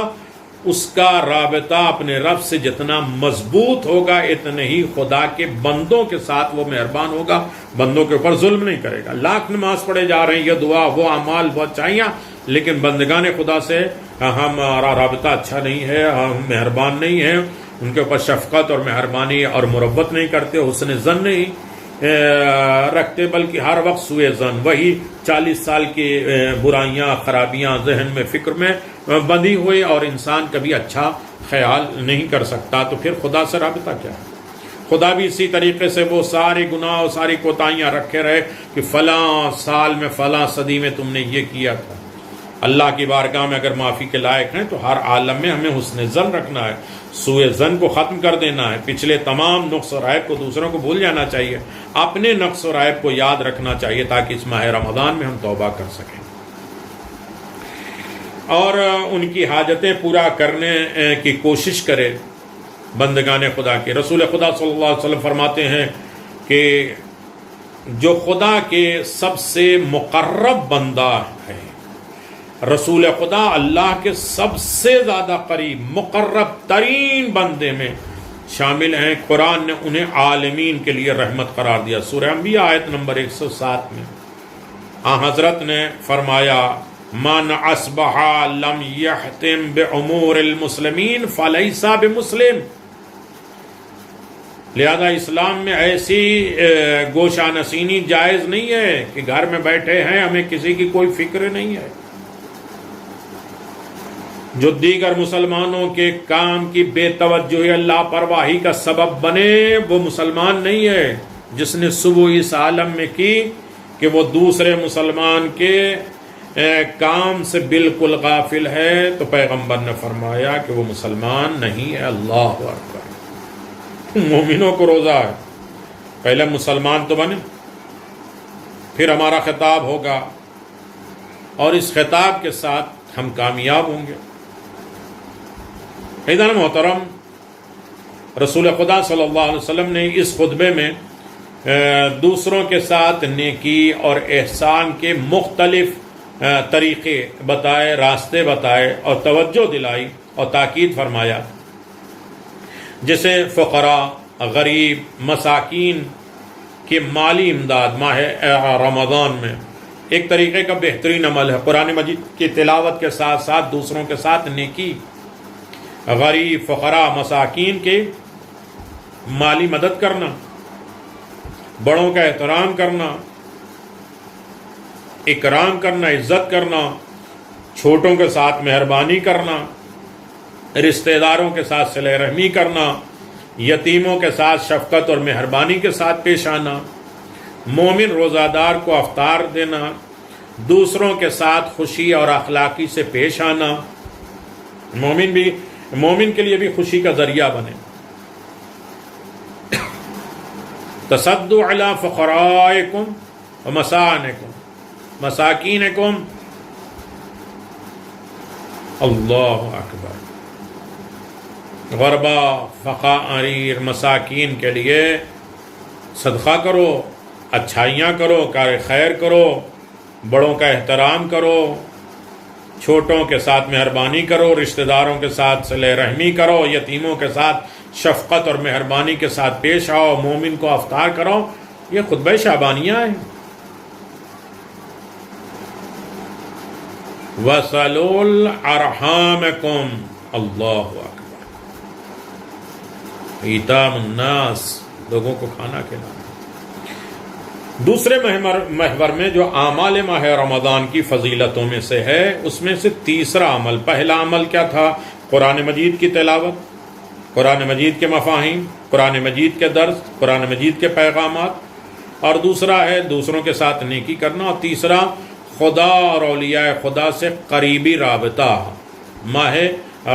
اس کا رابطہ اپنے رب سے جتنا مضبوط ہوگا اتنے ہی خدا کے بندوں کے ساتھ وہ مہربان ہوگا، بندوں کے اوپر ظلم نہیں کرے گا۔ لاکھ نماز پڑھے جا رہے ہیں، یہ دعا، وہ اعمال، وہ اچھائیاں، لیکن بندگان خدا سے ہمارا رابطہ اچھا نہیں ہے، ہم مہربان نہیں ہیں، ان کے اوپر شفقت اور مہربانی اور مربت نہیں کرتے، حسن ظن نہیں رکھتے، بلکہ ہر وقت سوء ظن، وہی 40 سال کی برائیاں، خرابیاں ذہن میں، فکر میں بندھی ہوئی، اور انسان کبھی اچھا خیال نہیں کر سکتا۔ تو پھر خدا سے رابطہ کیا ہے؟ خدا بھی اسی طریقے سے وہ سارے گناہ اور ساری کوتاہیاں رکھے رہے کہ فلاں سال میں فلاں صدی میں تم نے یہ کیا تھا۔ اللہ کی بارگاہ میں اگر معافی کے لائق ہیں تو ہر عالم میں ہمیں حسن ظن رکھنا ہے، سوء ظن کو ختم کر دینا ہے، پچھلے تمام نقص اور عیب کو دوسروں کو بھول جانا چاہیے، اپنے نقص اور عیب کو یاد رکھنا چاہیے تاکہ اس ماہ رمضان میں ہم توبہ کر سکیں اور ان کی حاجتیں پورا کرنے کی کوشش کرے بندگان خدا کے۔ رسول خدا صلی اللہ علیہ وسلم فرماتے ہیں کہ جو خدا کے سب سے مقرب بندہ ہے، رسول خدا اللہ کے سب سے زیادہ قریب مقرب ترین بندے میں شامل ہیں، قرآن نے انہیں عالمین کے لیے رحمت قرار دیا۔ سورہ انبیاء آیت نمبر 107 میں حضرت نے فرمایا من اصبح لم یحتم بعمور المسلمین فلیس بمسلم. لہذا اسلام میں ایسی گوشہ نشینی جائز نہیں ہے کہ گھر میں بیٹھے ہیں ہمیں کسی کی کوئی فکر نہیں ہے. جو دیگر مسلمانوں کے کام کی بے توجہی اللہ پرواہی کا سبب بنے وہ مسلمان نہیں ہے. جس نے صبح اس عالم میں کی کہ وہ دوسرے مسلمان کے کام سے بالکل غافل ہے تو پیغمبر نے فرمایا کہ وہ مسلمان نہیں ہے. اللہ اکبر. مومنوں کو روزہ ہے، پہلے مسلمان تو بنے، پھر ہمارا خطاب ہوگا اور اس خطاب کے ساتھ ہم کامیاب ہوں گے. عزیزان محترم، رسول خدا صلی اللہ علیہ وسلم نے اس خطبے میں دوسروں کے ساتھ نیکی اور احسان کے مختلف طریقے بتائے، راستے بتائے اور توجہ دلائی اور تاکید فرمایا. جیسے فقراء، غریب، مساکین کی مالی امداد ماہ رمضان میں ایک طریقے کا بہترین عمل ہے. قرآن مجید کی تلاوت کے ساتھ ساتھ دوسروں کے ساتھ نیکی، غریب، فقراء، مساکین کی مالی مدد کرنا، بڑوں کا احترام کرنا، اکرام کرنا، عزت کرنا، چھوٹوں کے ساتھ مہربانی کرنا، رشتہ داروں کے ساتھ صلہ رحمی کرنا، یتیموں کے ساتھ شفقت اور مہربانی کے ساتھ پیش آنا، مومن روزہ دار کو افطار دینا، دوسروں کے ساتھ خوشی اور اخلاقی سے پیش آنا، مومن کے لیے بھی خوشی کا ذریعہ بنے. تصدوا علی فقرائکم ومساکینکم، مساکینکم. اللہ اکبر. غربا، فقیر، مساکین کے لیے صدقہ کرو، اچھائیاں کرو، کار خیر کرو، بڑوں کا احترام کرو، چھوٹوں کے ساتھ مہربانی کرو، رشتہ داروں کے ساتھ صلہ رحمی کرو، یتیموں کے ساتھ شفقت اور مہربانی کے ساتھ پیش آؤ، مومن کو افطار کرو. یہ خطبہ شعبانیہ ہے. وَصَلُوا الْأَرْحَامَكُمْ. اللہ اکبر. ایتام الناس، لوگوں کو کھانا کھلانا. دوسرے محور میں جو اعمال ماہ رمضان کی فضیلتوں میں سے ہے، اس میں سے تیسرا عمل، پہلا عمل کیا تھا؟ قرآن مجید کی تلاوت، قرآن مجید کے مفاہیم، قرآن مجید کے درس، قرآن مجید کے پیغامات، اور دوسرا ہے دوسروں کے ساتھ نیکی کرنا، اور تیسرا خدا اور اولیاء خدا سے قریبی رابطہ. ماہ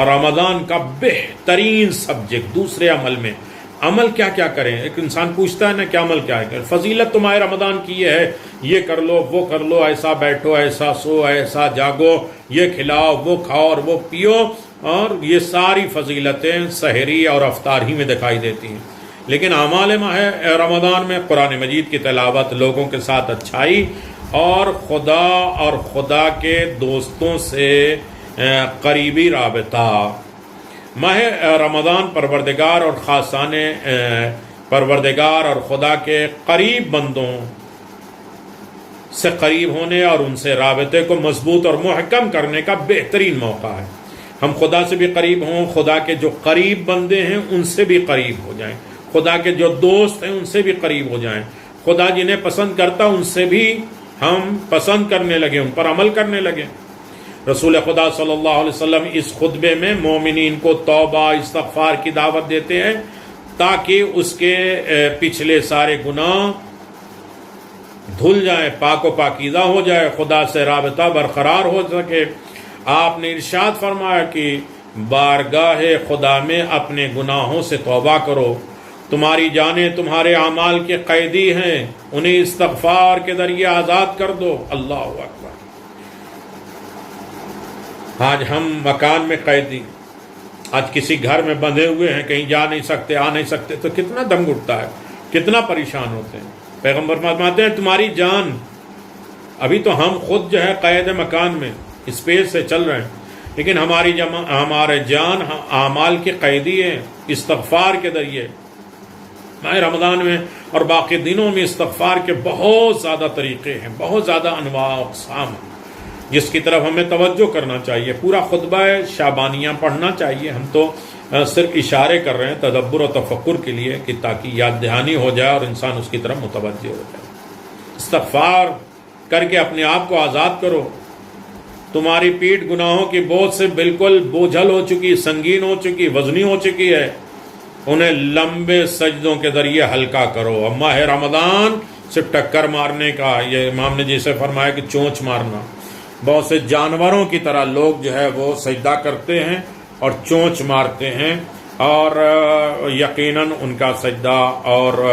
رمضان کا بہترین سبجیکٹ دوسرے عمل میں. عمل کیا کیا کریں؟ ایک انسان پوچھتا ہے نا کہ عمل کیا ہے. فضیلت تو ماہ رمضان کی یہ ہے، یہ کر لو، وہ کر لو، ایسا بیٹھو، ایسا سو، ایسا جاگو، یہ کھلاؤ، وہ کھاؤ اور وہ پیو، اور یہ ساری فضیلتیں سحری اور افطار ہی میں دکھائی دیتی ہیں. لیکن اعمال ماہ رمضان میں قرآن مجید کی تلاوت، لوگوں کے ساتھ اچھائی، اور خدا کے دوستوں سے قریبی رابطہ. ماہ رمضان پروردگار اور خاصان پروردگار اور خدا کے قریب بندوں سے قریب ہونے اور ان سے رابطے کو مضبوط اور محکم کرنے کا بہترین موقع ہے. ہم خدا سے بھی قریب ہوں، خدا کے جو قریب بندے ہیں ان سے بھی قریب ہو جائیں، خدا کے جو دوست ہیں ان سے بھی قریب ہو جائیں، خدا جنہیں پسند کرتا ان سے بھی ہم پسند کرنے لگیں، ان پر عمل کرنے لگیں. رسول خدا صلی اللہ علیہ وسلم اس خطبے میں مومنین کو توبہ، استغفار کی دعوت دیتے ہیں تاکہ اس کے پچھلے سارے گناہ دھل جائیں، پاک و پاکیزہ ہو جائے، خدا سے رابطہ برقرار ہو سکے. آپ نے ارشاد فرمایا کہ بارگاہ خدا میں اپنے گناہوں سے توبہ کرو، تمہاری جانیں تمہارے اعمال کے قیدی ہیں، انہیں استغفار کے ذریعے آزاد کر دو. اللہ اکبر. آج ہم مکان میں قیدی، آج کسی گھر میں بندھے ہوئے ہیں، کہیں جا نہیں سکتے، آ نہیں سکتے، تو کتنا دم گھٹتا ہے، کتنا پریشان ہوتے ہیں. پیغمبر فرماتے ہیں تمہاری جان، ابھی تو ہم خود جو ہے قید مکان میں اسپیس سے چل رہے ہیں، لیکن ہمارے جان اعمال کے قیدی ہیں. استغفار کے ذریعے ماہ رمضان میں اور باقی دنوں میں استغفار کے بہت زیادہ طریقے ہیں، بہت زیادہ انواع و اقسام ہیں. جس کی طرف ہمیں توجہ کرنا چاہیے. پورا خطبہ شعبانیہ پڑھنا چاہیے. ہم تو صرف اشارے کر رہے ہیں تدبر و تفکر کے لیے کہ تاکہ یاد دہانی ہو جائے اور انسان اس کی طرف متوجہ ہو جائے. استغفار کر کے اپنے آپ کو آزاد کرو. تمہاری پیٹھ گناہوں کی بوجھ سے بالکل بوجھل ہو چکی، سنگین ہو چکی، وزنی ہو چکی ہے. انہیں لمبے سجدوں کے ذریعے ہلکا کرو. اب ماہ رمضان صرف ٹکر مارنے کا، یہ امام نے جیسے فرمایا کہ چونچ مارنا. بہت سے جانوروں کی طرح لوگ جو ہے وہ سجدہ کرتے ہیں اور چونچ مارتے ہیں، اور یقیناً ان کا سجدہ اور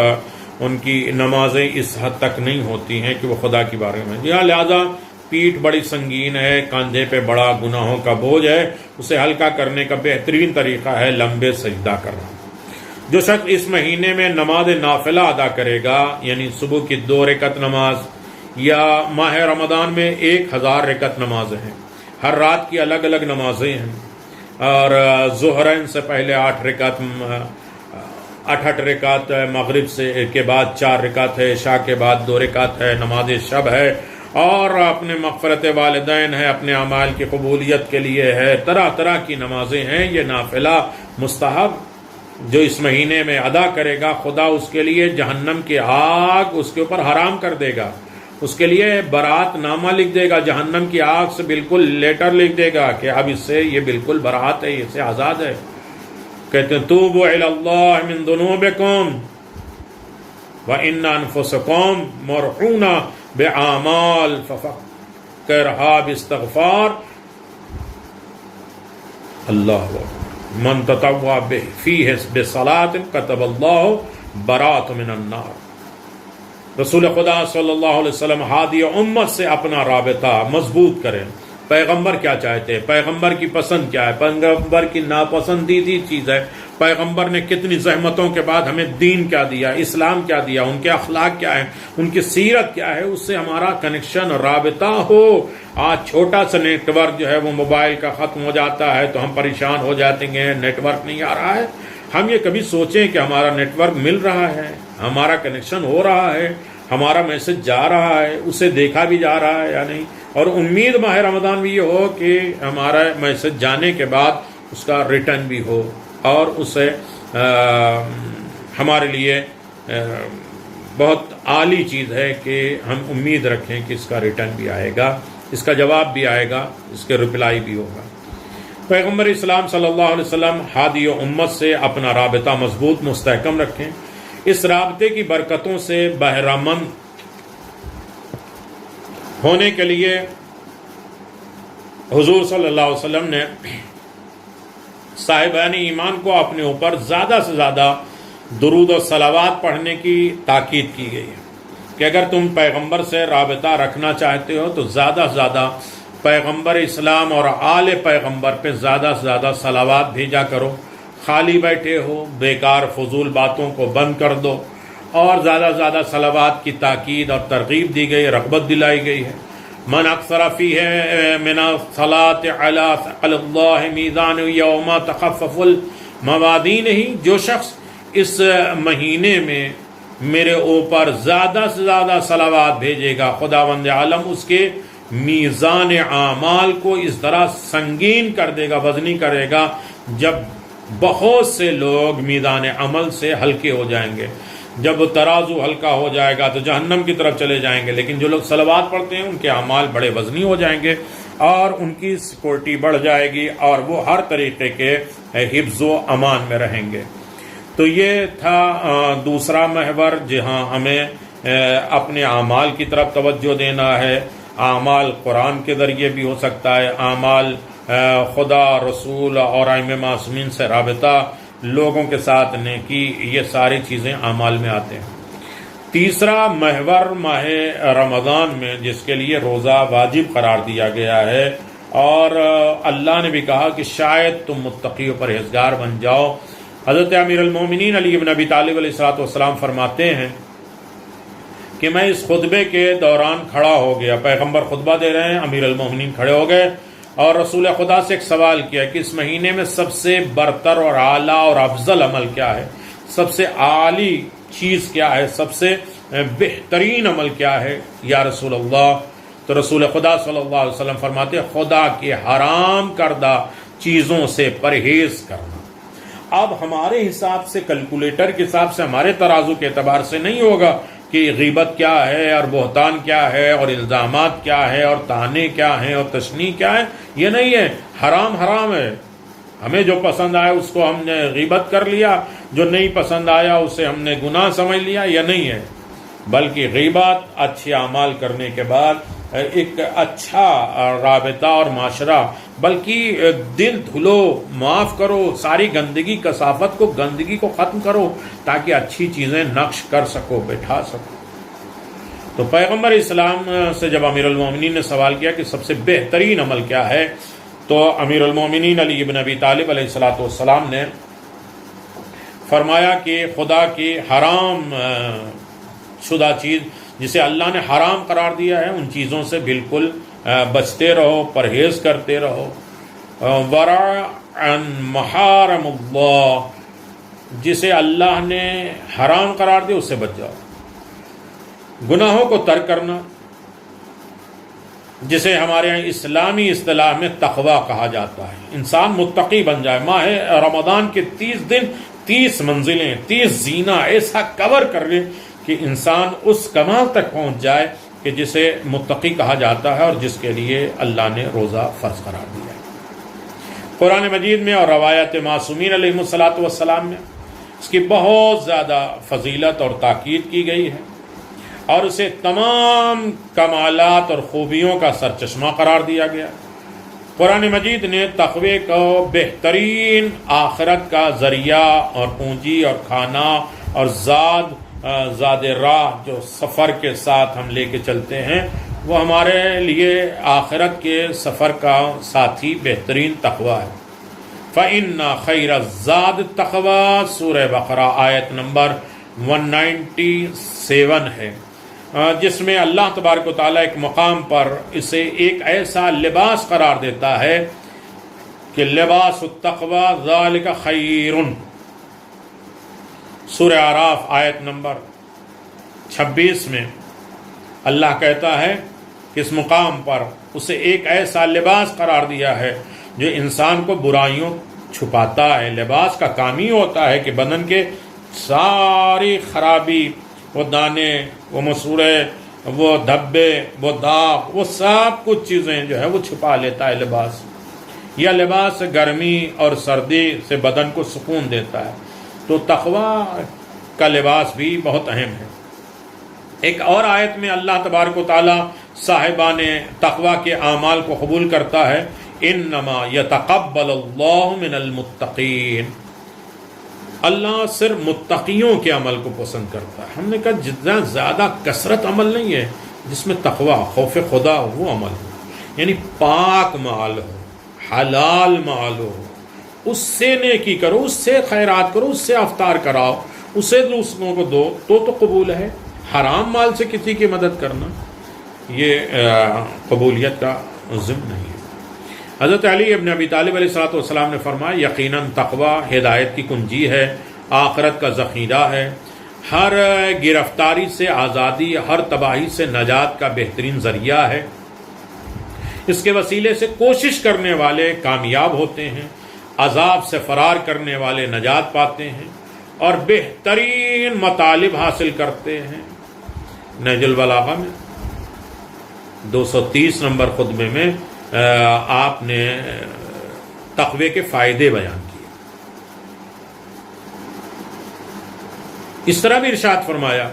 ان کی نمازیں اس حد تک نہیں ہوتی ہیں کہ وہ خدا کی بارگاہ میں. لہذا پیٹھ بڑی سنگین ہے، کاندھے پہ بڑا گناہوں کا بوجھ ہے، اسے ہلکا کرنے کا بہترین طریقہ ہے لمبے سجدہ کرنا. جو شخص اس مہینے میں نماز نافلہ ادا کرے گا، یعنی صبح کی 2 رکعت نماز، یا ماہ رمضان میں 1000 رکعت نمازیں ہیں، ہر رات کی الگ الگ نمازیں ہیں، اور ظہرین سے پہلے 8 رکعت، 8 رکعت، مغرب سے کے بعد 4 رکعت ہے، عشاء کے بعد 2 رکعت ہے، نماز شب ہے، اور اپنے مغفرت والدین ہے، اپنے اعمال کی قبولیت کے لیے ہے، طرح طرح کی نمازیں ہیں. یہ نافلہ مستحب جو اس مہینے میں ادا کرے گا، خدا اس کے لیے جہنم کی آگ اس کے اوپر حرام کر دے گا. اس کے لیے برات نامہ لکھ دے گا، جہنم کی آگ سے بالکل لیٹر لکھ دے گا کہ اب اس سے یہ بالکل برات ہے، اس سے آزاد ہے. کہتے ہیں توبوا الی اللہ من ذنوبکم وان انفسکم مرحون باعمال ففکرها باستغفار اللہ من تطوع فیہ بصلاۃ کتب اللہ برات من النار. رسول خدا صلی اللہ علیہ وسلم ہادی امت سے اپنا رابطہ مضبوط کریں. پیغمبر کیا چاہتے ہیں، پیغمبر کی پسند کیا ہے، پیغمبر کی ناپسندیدی چیز ہے، پیغمبر نے کتنی زحمتوں کے بعد ہمیں دین کیا دیا، اسلام کیا دیا، ان کے اخلاق کیا ہے، ان کی سیرت کیا ہے، اس سے ہمارا کنیکشن رابطہ ہو. آج چھوٹا سا نیٹ ورک جو ہے وہ موبائل کا ختم ہو جاتا ہے تو ہم پریشان ہو جاتے ہیں، نیٹ ورک نہیں آ رہا ہے. ہم یہ کبھی سوچیں کہ ہمارا نیٹ ورک مل رہا ہے، ہمارا کنیکشن ہو رہا ہے، ہمارا میسج جا رہا ہے، اسے دیکھا بھی جا رہا ہے یا نہیں. اور امید ماہ رمضان بھی یہ ہو کہ ہمارا میسج جانے کے بعد اس کا ریٹرن بھی ہو، اور اسے ہمارے لیے بہت اعلی چیز ہے کہ ہم امید رکھیں کہ اس کا ریٹرن بھی آئے گا، اس کا جواب بھی آئے گا، اس کے رپلائی بھی ہوگا. پیغمبر اسلام صلی اللہ علیہ وسلم ہادی و امت سے اپنا رابطہ مضبوط مستحکم رکھیں. اس رابطے کی برکتوں سے بہرہ مند ہونے کے لیے حضور صلی اللہ علیہ وسلم نے صاحبان ایمان کو اپنے اوپر زیادہ سے زیادہ درود و صلوات پڑھنے کی تاکید کی گئی ہے کہ اگر تم پیغمبر سے رابطہ رکھنا چاہتے ہو تو زیادہ سے زیادہ پیغمبر اسلام اور آل پیغمبر پہ زیادہ سے زیادہ صلوات بھیجا کرو. خالی بیٹھے ہو، بیکار فضول باتوں کو بند کر دو، اور زیادہ سے زیادہ صلوات کی تاکید اور ترغیب دی گئی، رغبت دلائی گئی ہے. من اکثر فیہ من الصلاۃ علی ثقل اللہ میزان یوم تخفف الموازین، ہی جو شخص اس مہینے میں میرے اوپر زیادہ سے زیادہ صلوات بھیجے گا، خداوند عالم اس کے میزان اعمال کو اس طرح سنگین کر دے گا، وزنی کرے گا، جب بہت سے لوگ میزان عمل سے ہلکے ہو جائیں گے. جب ترازو ہلکا ہو جائے گا تو جہنم کی طرف چلے جائیں گے، لیکن جو لوگ صلوات پڑھتے ہیں ان کے اعمال بڑے وزنی ہو جائیں گے اور ان کی سیکورٹی بڑھ جائے گی اور وہ ہر طریقے کے حفظ و امان میں رہیں گے. تو یہ تھا دوسرا محور جہاں ہمیں اپنے اعمال کی طرف توجہ دینا ہے. اعمال قرآن کے ذریعے بھی ہو سکتا ہے، اعمال خدا، رسول اور ائمہ معصومین سے رابطہ، لوگوں کے ساتھ نیکی، یہ ساری چیزیں اعمال میں آتے ہیں. تیسرا محور ماہ رمضان میں جس کے لیے روزہ واجب قرار دیا گیا ہے، اور اللہ نے بھی کہا کہ شاید تم متقی و پرہیزگار بن جاؤ. حضرت امیر المومنین علی بن ابی طالب علیہ الصلوۃ والسلام فرماتے ہیں کہ میں اس خطبے کے دوران کھڑا ہو گیا، پیغمبر خطبہ دے رہے ہیں، امیر المومنین کھڑے ہو گئے اور رسول خدا سے ایک سوال کیا کہ اس مہینے میں سب سے برتر اور اعلیٰ اور افضل عمل کیا ہے، سب سے عالی چیز کیا ہے، سب سے بہترین عمل کیا ہے یا رسول اللہ؟ تو رسول خدا صلی اللہ علیہ وسلم فرماتے خدا کے حرام کردہ چیزوں سے پرہیز کرنا۔ اب ہمارے حساب سے، کیلکولیٹر کے حساب سے، ہمارے ترازو کے اعتبار سے نہیں ہوگا کہ غیبت کیا ہے اور بہتان کیا ہے اور الزامات کیا ہے اور طعنے کیا ہیں اور تشنیع کیا ہے، یہ نہیں ہے۔ حرام حرام ہے، ہمیں جو پسند آیا اس کو ہم نے غیبت کر لیا، جو نہیں پسند آیا اسے ہم نے گناہ سمجھ لیا، یہ نہیں ہے۔ بلکہ غیبت اچھے اعمال کرنے کے بعد ایک اچھا رابطہ اور معاشرہ، بلکہ دل دھلو، معاف کرو، ساری گندگی کثافت کو، گندگی کو ختم کرو تاکہ اچھی چیزیں نقش کر سکو، بٹھا سکو۔ تو پیغمبر اسلام سے جب امیر المومنین نے سوال کیا کہ سب سے بہترین عمل کیا ہے، تو امیر المومنین علی بن ابی طالب علیہ الصلوۃ والسلام نے فرمایا کہ خدا کی حرام شدہ چیز جسے اللہ نے حرام قرار دیا ہے ان چیزوں سے بالکل بچتے رہو، پرہیز کرتے رہو۔ ورع عن محارم اللہ، جسے اللہ نے حرام قرار دیا اس سے بچ جاؤ۔ گناہوں کو ترک کرنا، جسے ہمارے یہاں اسلامی اصطلاح میں تقویٰ کہا جاتا ہے، انسان متقی بن جائے۔ ماہ رمضان کے 30 دن 30 منزلیں، 30 زینہ ایسا کور کر لے کہ انسان اس کمال تک پہنچ جائے کہ جسے متقی کہا جاتا ہے اور جس کے لیے اللہ نے روزہ فرض قرار دیا ہے۔ قرآن مجید میں اور روایت معصومین علیہ الصلوۃ والسلام میں اس کی بہت زیادہ فضیلت اور تاکید کی گئی ہے اور اسے تمام کمالات اور خوبیوں کا سرچشمہ قرار دیا گیا۔ قرآن مجید نے تقوی کو بہترین آخرت کا ذریعہ اور پونجی اور کھانا اور زاد راہ، جو سفر کے ساتھ ہم لے کے چلتے ہیں، وہ ہمارے لیے آخرت کے سفر کا ساتھی بہترین تقوی ہے۔ فَإِنَّ خَيْرَ الزَّادِ التَّقْوَىٰ، سورہ بقرہ آیت نمبر 197 ہے، جس میں اللہ تبارک و تعالیٰ ایک مقام پر اسے ایک ایسا لباس قرار دیتا ہے کہ لباس التقویٰ ذالک خیر۔ سورہ اعراف آیت نمبر 26 میں اللہ کہتا ہے کہ اس مقام پر اسے ایک ایسا لباس قرار دیا ہے جو انسان کو برائیوں چھپاتا ہے۔ لباس کا کام ہی ہوتا ہے کہ بدن کے ساری خرابی، وہ دانے، وہ مسوڑے، وہ دھبے، وہ داغ، وہ سب کچھ چیزیں جو ہے وہ چھپا لیتا ہے لباس۔ یہ لباس گرمی اور سردی سے بدن کو سکون دیتا ہے۔ تو تقوی کا لباس بھی بہت اہم ہے۔ ایک اور آیت میں اللہ تبارک و تعالی صاحبان تقوی کے اعمال کو قبول کرتا ہے، انما یتقبل اللہ من المتقین، اللہ صرف متقیوں کے عمل کو پسند کرتا ہے۔ ہم نے کہا جتنا زیادہ کثرت عمل نہیں ہے جس میں تقوی، خوف خدا ہو، وہ عمل ہو، یعنی پاک مال ہو، حلال مال ہو، اس سے نیکی کرو، اس سے خیرات کرو، اس سے افطار کراؤ، اسے دوسروں کو دو تو قبول ہے۔ حرام مال سے کسی کی مدد کرنا یہ قبولیت کا ضمن نہیں ہے۔ حضرت علی ابن ابی طالب علیہ الصلوۃ والسلام نے فرمایا یقیناً تقوی ہدایت کی کنجی ہے، آخرت کا ذخیرہ ہے، ہر گرفتاری سے آزادی، ہر تباہی سے نجات کا بہترین ذریعہ ہے۔ اس کے وسیلے سے کوشش کرنے والے کامیاب ہوتے ہیں، عذاب سے فرار کرنے والے نجات پاتے ہیں اور بہترین مطالب حاصل کرتے ہیں۔ نہج البلاغہ میں 230 نمبر خطبے میں آپ نے تقوی کے فائدے بیان کیے۔ اس طرح بھی ارشاد فرمایا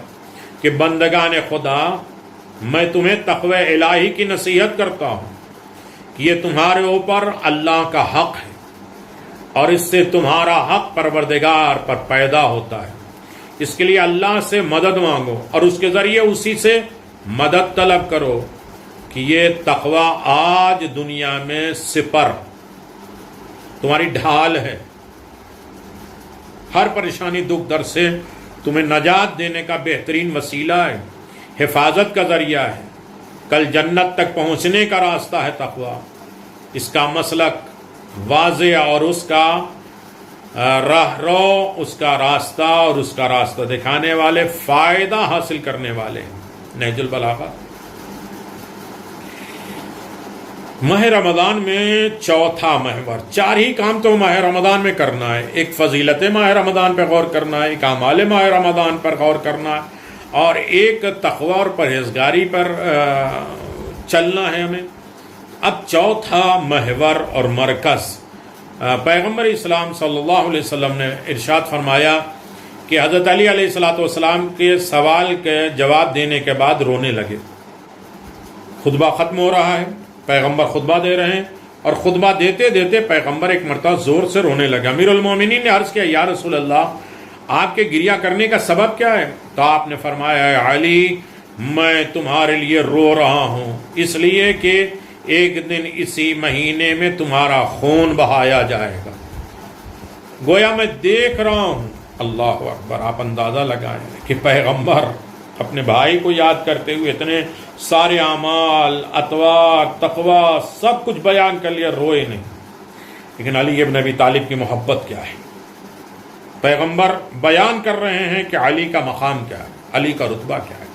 کہ بندگان خدا، میں تمہیں تقوی الہی کی نصیحت کرتا ہوں کہ یہ تمہارے اوپر اللہ کا حق ہے اور اس سے تمہارا حق پروردگار پر پیدا ہوتا ہے۔ اس کے لیے اللہ سے مدد مانگو اور اس کے ذریعے اسی سے مدد طلب کرو کہ یہ تقوی آج دنیا میں سپر، تمہاری ڈھال ہے، ہر پریشانی دکھ درد سے تمہیں نجات دینے کا بہترین وسیلہ ہے، حفاظت کا ذریعہ ہے، کل جنت تک پہنچنے کا راستہ ہے تقوی۔ اس کا مسلک واضح اور اس کا راہ رو، اس کا راستہ اور اس کا راستہ دکھانے والے، فائدہ حاصل کرنے والے۔ نہج البلاغہ ماہ رمضان میں چوتھا محور، 4 ہی کام تو ماہ رمضان میں کرنا ہے، ایک فضیلت ماہ رمضان پر غور کرنا ہے، ایک اعمال ماہ رمضان پر غور کرنا ہے، اور ایک تقوی اور پرہیزگاری پر چلنا ہے ہمیں۔ اب چوتھا محور اور مرکز، پیغمبر اسلام صلی اللہ علیہ وسلم نے ارشاد فرمایا کہ حضرت علی علیہ السلام کے سوال کے جواب دینے کے بعد رونے لگے۔ خطبہ ختم ہو رہا ہے، پیغمبر خطبہ دے رہے ہیں، اور خطبہ دیتے دیتے پیغمبر ایک مرتبہ زور سے رونے لگا۔ امیر المومنین نے عرض کیا، یا رسول اللہ، آپ کے گریہ کرنے کا سبب کیا ہے؟ تو آپ نے فرمایا، اے علی، میں تمہارے لیے رو رہا ہوں اس لیے کہ ایک دن اسی مہینے میں تمہارا خون بہایا جائے گا۔ گویا میں دیکھ رہا ہوں، اللہ اکبر، آپ اندازہ لگائیں کہ پیغمبر اپنے بھائی کو یاد کرتے ہوئے اتنے سارے اعمال، اطوار، تقوی سب کچھ بیان کر لیا، روئے نہیں۔ لیکن علی ابن ابی طالب کی محبت کیا ہے؟ پیغمبر بیان کر رہے ہیں کہ علی کا مقام کیا ہے، علی کا رتبہ کیا ہے۔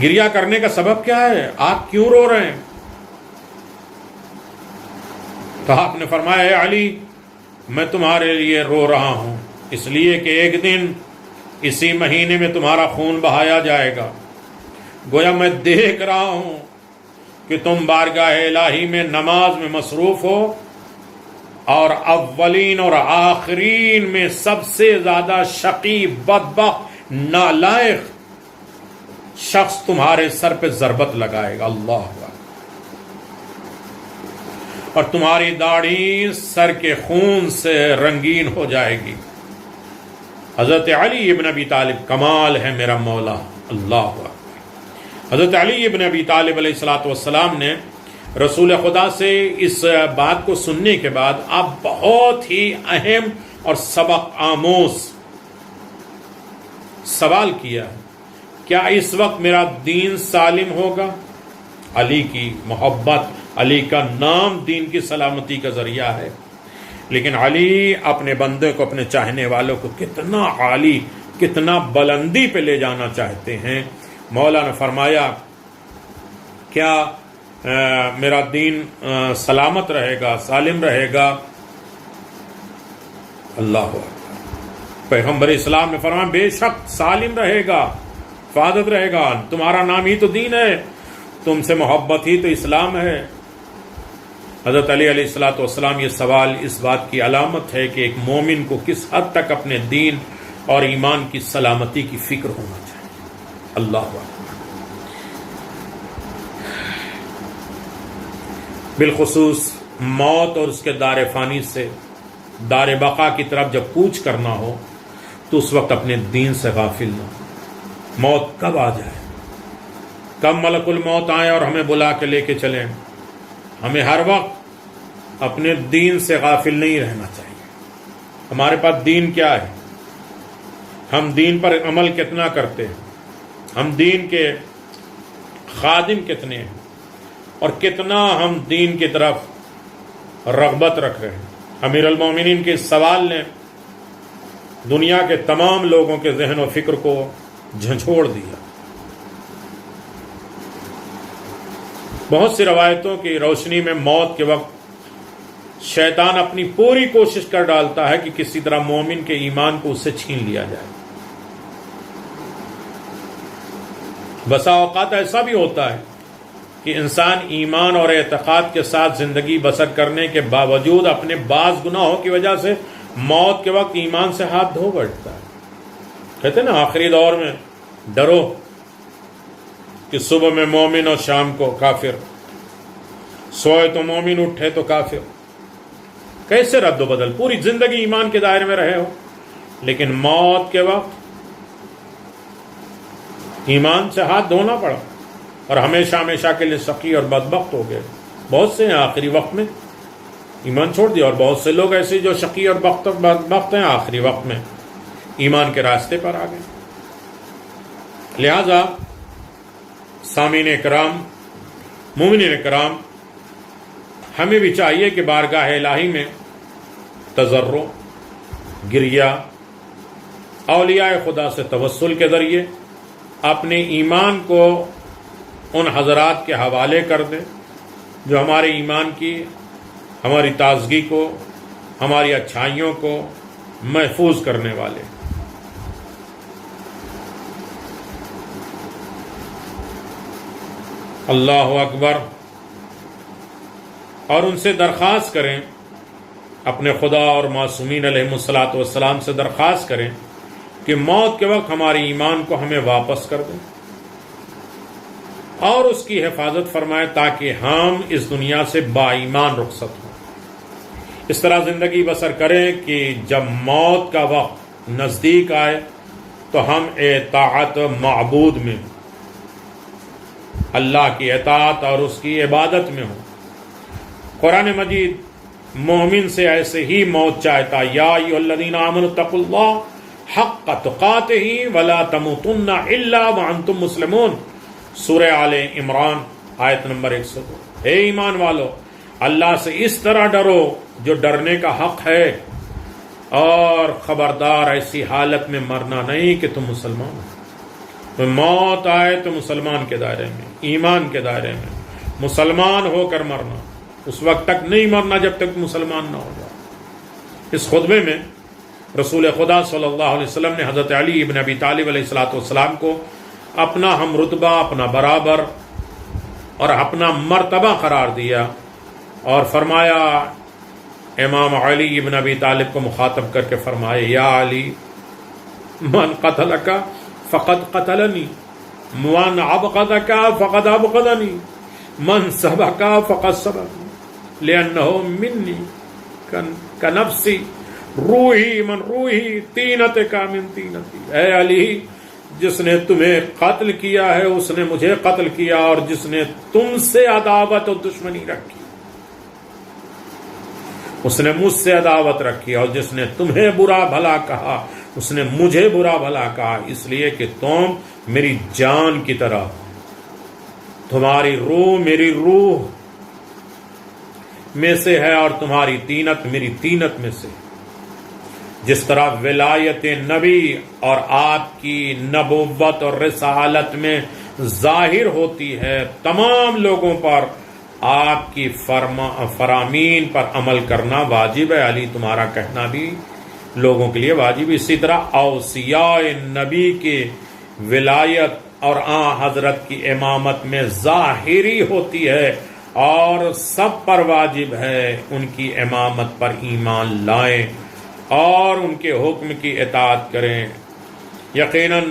گریہ کرنے کا سبب کیا ہے؟ آپ کیوں رو رہے ہیں؟ تو آپ نے فرمایا، اے علی، میں تمہارے لیے رو رہا ہوں اس لیے کہ ایک دن اسی مہینے میں تمہارا خون بہایا جائے گا۔ گویا میں دیکھ رہا ہوں کہ تم بارگاہ الہی میں نماز میں مصروف ہو، اور اولین اور آخرین میں سب سے زیادہ شقی، بدبخت، نالائق شخص تمہارے سر پہ ضربت لگائے گا، اللہ اکبر، اور تمہاری داڑھی سر کے خون سے رنگین ہو جائے گی۔ حضرت علی ابن ابی طالب، کمال ہے میرا مولا، اللہ اکبر۔ حضرت علی ابن ابی طالب علیہ السلام نے رسول خدا سے اس بات کو سننے کے بعد آپ بہت ہی اہم اور سبق آموز سوال کیا، کیا اس وقت میرا دین سالم ہوگا؟ علی کی محبت، علی کا نام دین کی سلامتی کا ذریعہ ہے۔ لیکن علی اپنے بندے کو، اپنے چاہنے والوں کو کتنا عالی، کتنا بلندی پہ لے جانا چاہتے ہیں۔ مولا نے فرمایا، کیا میرا دین سلامت رہے گا، سالم رہے گا؟ اللہ اکبر۔ پیغمبر اسلام نے فرمایا، بے شک سالم رہے گا، حفاظت رہے گا، تمہارا نام ہی تو دین ہے، تم سے محبت ہی تو اسلام ہے۔ حضرت علی علیہ السلام، یہ سوال اس بات کی علامت ہے کہ ایک مومن کو کس حد تک اپنے دین اور ایمان کی سلامتی کی فکر ہونا چاہیے۔ اللہ اکبر۔ بالخصوص موت اور اس کے دار فانی سے دار بقا کی طرف جب کوچ کرنا ہو تو اس وقت اپنے دین سے غافل نہ ہو۔ موت کب آ جائے، کب ملک الموت آئے اور ہمیں بلا کے لے کے چلیں، ہمیں ہر وقت اپنے دین سے غافل نہیں رہنا چاہیے۔ ہمارے پاس دین کیا ہے، ہم دین پر عمل کتنا کرتے ہیں، ہم دین کے خادم کتنے ہیں، اور کتنا ہم دین کی طرف رغبت رکھ رہے ہیں۔ امیر المومنین کے اس سوال نے دنیا کے تمام لوگوں کے ذہن و فکر کو جھنجھوڑ دیا۔ بہت سی روایتوں کی روشنی میں موت کے وقت شیطان اپنی پوری کوشش کر ڈالتا ہے کہ کسی طرح مومن کے ایمان کو اس سے چھین لیا جائے۔ بسا اوقات ایسا بھی ہوتا ہے کہ انسان ایمان اور اعتقاد کے ساتھ زندگی بسر کرنے کے باوجود اپنے بعض گناہوں کی وجہ سے موت کے وقت ایمان سے ہاتھ دھو بیٹھتا ہے۔ کہتے ہیں نا، آخری دور میں ڈرو کہ صبح میں مومن اور شام کو کافر، سوئے تو مومن اٹھے تو کافر۔ کیسے رد و بدل، پوری زندگی ایمان کے دائرے میں رہے ہو، لیکن موت کے وقت ایمان سے ہاتھ دھونا پڑا اور ہمیشہ ہمیشہ کے لیے شقی اور بدبخت ہو گئے۔ بہت سے ہیں آخری وقت میں ایمان چھوڑ دیا، اور بہت سے لوگ ایسے جو شقی اور بدبخت ہیں آخری وقت میں ایمان کے راستے پر آ گئے۔ لہذا سامعین کرام، مومنین کرام، ہمیں بھی چاہیے کہ بارگاہ الہی میں تضرع، گریہ، اولیاء خدا سے توسل کے ذریعے اپنے ایمان کو ان حضرات کے حوالے کر دیں جو ہمارے ایمان کی، ہماری تازگی کو، ہماری اچھائیوں کو محفوظ کرنے والے۔ اللہ اکبر۔ اور ان سے درخواست کریں، اپنے خدا اور معصومین علیہ الصلاۃ والسلام سے درخواست کریں کہ موت کے وقت ہمارے ایمان کو ہمیں واپس کر دیں اور اس کی حفاظت فرمائے تاکہ ہم اس دنیا سے با ایمان رخصت ہوں۔ اس طرح زندگی بسر کریں کہ جب موت کا وقت نزدیک آئے تو ہم اطاعت معبود میں ہوں، اللہ کی اطاعت اور اس کی عبادت میں ہوں۔ قرآن مجید مومن سے ایسے ہی موت چاہتا، یا ایھا الذین آمنوا اتقوا اللہ حق تقاتہ ولا تموتن الا وانتم مسلمون، سورہ آل عمران آیت نمبر 102۔ اے ایمان والو، اللہ سے اس طرح ڈرو جو ڈرنے کا حق ہے، اور خبردار ایسی حالت میں مرنا نہیں کہ تم مسلمان ہو۔ تو موت آئے تو مسلمان کے دائرے میں، ایمان کے دائرے میں، مسلمان ہو کر مرنا، اس وقت تک نہیں مرنا جب تک مسلمان نہ ہو جائے۔ اس خطبے میں رسول خدا صلی اللہ علیہ وسلم نے حضرت علی ابن ابی طالب علیہ الصلوۃ والسلام کو اپنا ہم رتبہ، اپنا برابر اور اپنا مرتبہ قرار دیا اور فرمایا، امام علی ابن ابی طالب کو مخاطب کر کے فرمائے، یا علی من قتلک فقد قتلنی، من ابغضک فقد ابغضنی، من سبک فقد سبقنی، لأنہ منی کنفسی، روحی من روحی، طینتک من طینتی۔ اے علی، جس نے تمہیں قتل کیا ہے اس نے مجھے قتل کیا، اور جس نے تم سے عداوت اور دشمنی رکھی اس نے مجھ سے عداوت رکھی، اور جس نے تمہیں برا بھلا کہا اس نے مجھے برا بھلا کہا، اس لیے کہ تم میری جان کی طرح، تمہاری روح میری روح میں سے ہے اور تمہاری طینت میری طینت میں سے۔ جس طرح ولایت نبی اور آپ کی نبوت اور رسالت میں ظاہر ہوتی ہے، تمام لوگوں پر آپ کی فرامین پر عمل کرنا واجب ہے، علی تمہارا کہنا بھی لوگوں کے لیے واجب۔ اسی طرح اوصیاء نبی کی ولایت اور حضرت کی امامت میں ظاہری ہوتی ہے، اور سب پر واجب ہے ان کی امامت پر ایمان لائیں اور ان کے حکم کی اطاعت کریں۔ یقیناً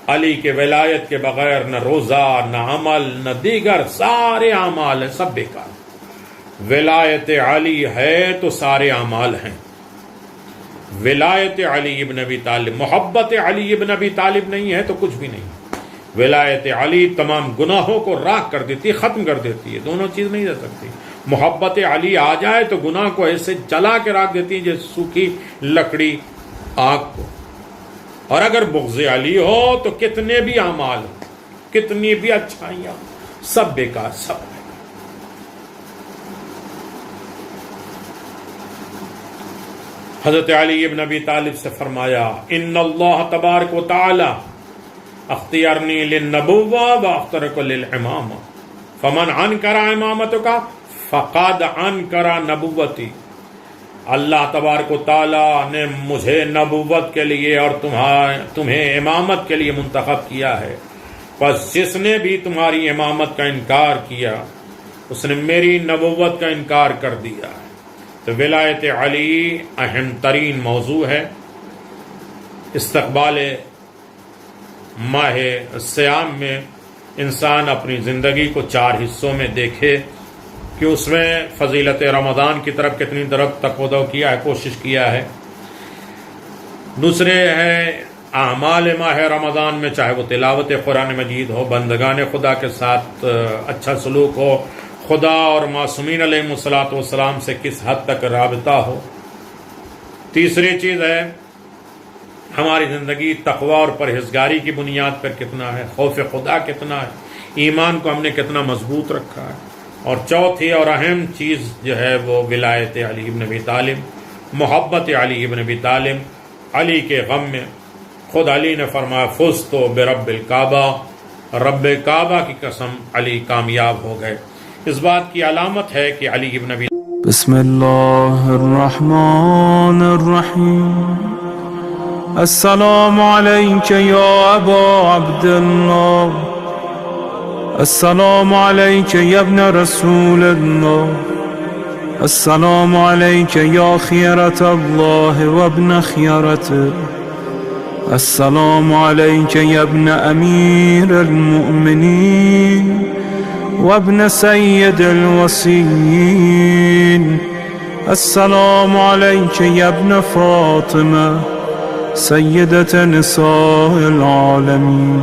علی کے ولایت کے بغیر نہ روزہ، نہ عمل، نہ دیگر سارے اعمال ہیں، سب بیکار۔ ولایت علی ہے تو سارے اعمال ہیں۔ ولایت علی ابن ابی طالب، محبت علی ابن ابی طالب نہیں ہے تو کچھ بھی نہیں۔ ولایت علی تمام گناہوں کو راکھ کر دیتی ہے، ختم کر دیتی ہے، دونوں چیز نہیں رہ سکتی۔ محبت علی آ جائے تو گناہ کو ایسے جلا کے راکھ دیتی ہے جیسے سوکھی لکڑی آگ کو، اور اگر بغض علی ہو تو کتنے بھی اعمال، کتنی بھی اچھائیاں، سب بیکار، سب بیکار۔ حضرت علی ابن ابی طالب سے فرمایا، ان اللہ تبارک و تعالی اختیارنی للنبوہ و اخترک للامامہ فمن انکر امامتک فقد انکر نبوتی۔ اللہ تبارک و تعالی نے مجھے نبوت کے لیے اور تمہیں امامت کے لیے منتخب کیا ہے، پس جس نے بھی تمہاری امامت کا انکار کیا اس نے میری نبوت کا انکار کر دیا ہے۔ تو ولایت علی اہم ترین موضوع ہے۔ استقبال ماہ سیام میں انسان اپنی زندگی کو 4 حصوں میں دیکھے کہ اس میں فضیلت رمضان کی طرف کتنی طرف تقویٰ کیا ہے، کوشش کیا ہے۔ دوسرے ہے اعمال ماہ رمضان میں، چاہے وہ تلاوت قرآن مجید ہو، بندگان خدا کے ساتھ اچھا سلوک ہو، خدا اور معصومین علیہ الصلوۃ والسلام سے کس حد تک رابطہ ہو۔ تیسری چیز ہے ہماری زندگی تقویٰ اور پرہیزگاری کی بنیاد پر کتنا ہے، خوف خدا کتنا ہے، ایمان کو ہم نے کتنا مضبوط رکھا ہے۔ اور چوتھی اور اہم چیز جو ہے وہ ولایت علی ابن ابی طالب، محبت علی ابن ابی طالب۔ علی کے غم میں خود علی نے فرمایا، فزت برب الکعبہ، رب کعبہ کی قسم علی کامیاب ہو گئے۔ اس بات کی علامت ہے کہ علی ابن ابی بسم اللہ الرحمن الرحیم السلام علیک یا ابا عبداللہ السلام علیک یا ابن رسول اللہ السلام علیک یا خیرت اللہ وابن خیرته السلام علیک یا ابن امیر المؤمنین وابن سید الوصیین السلام علیک یا ابن فاطمہ سیدة نساء العالمین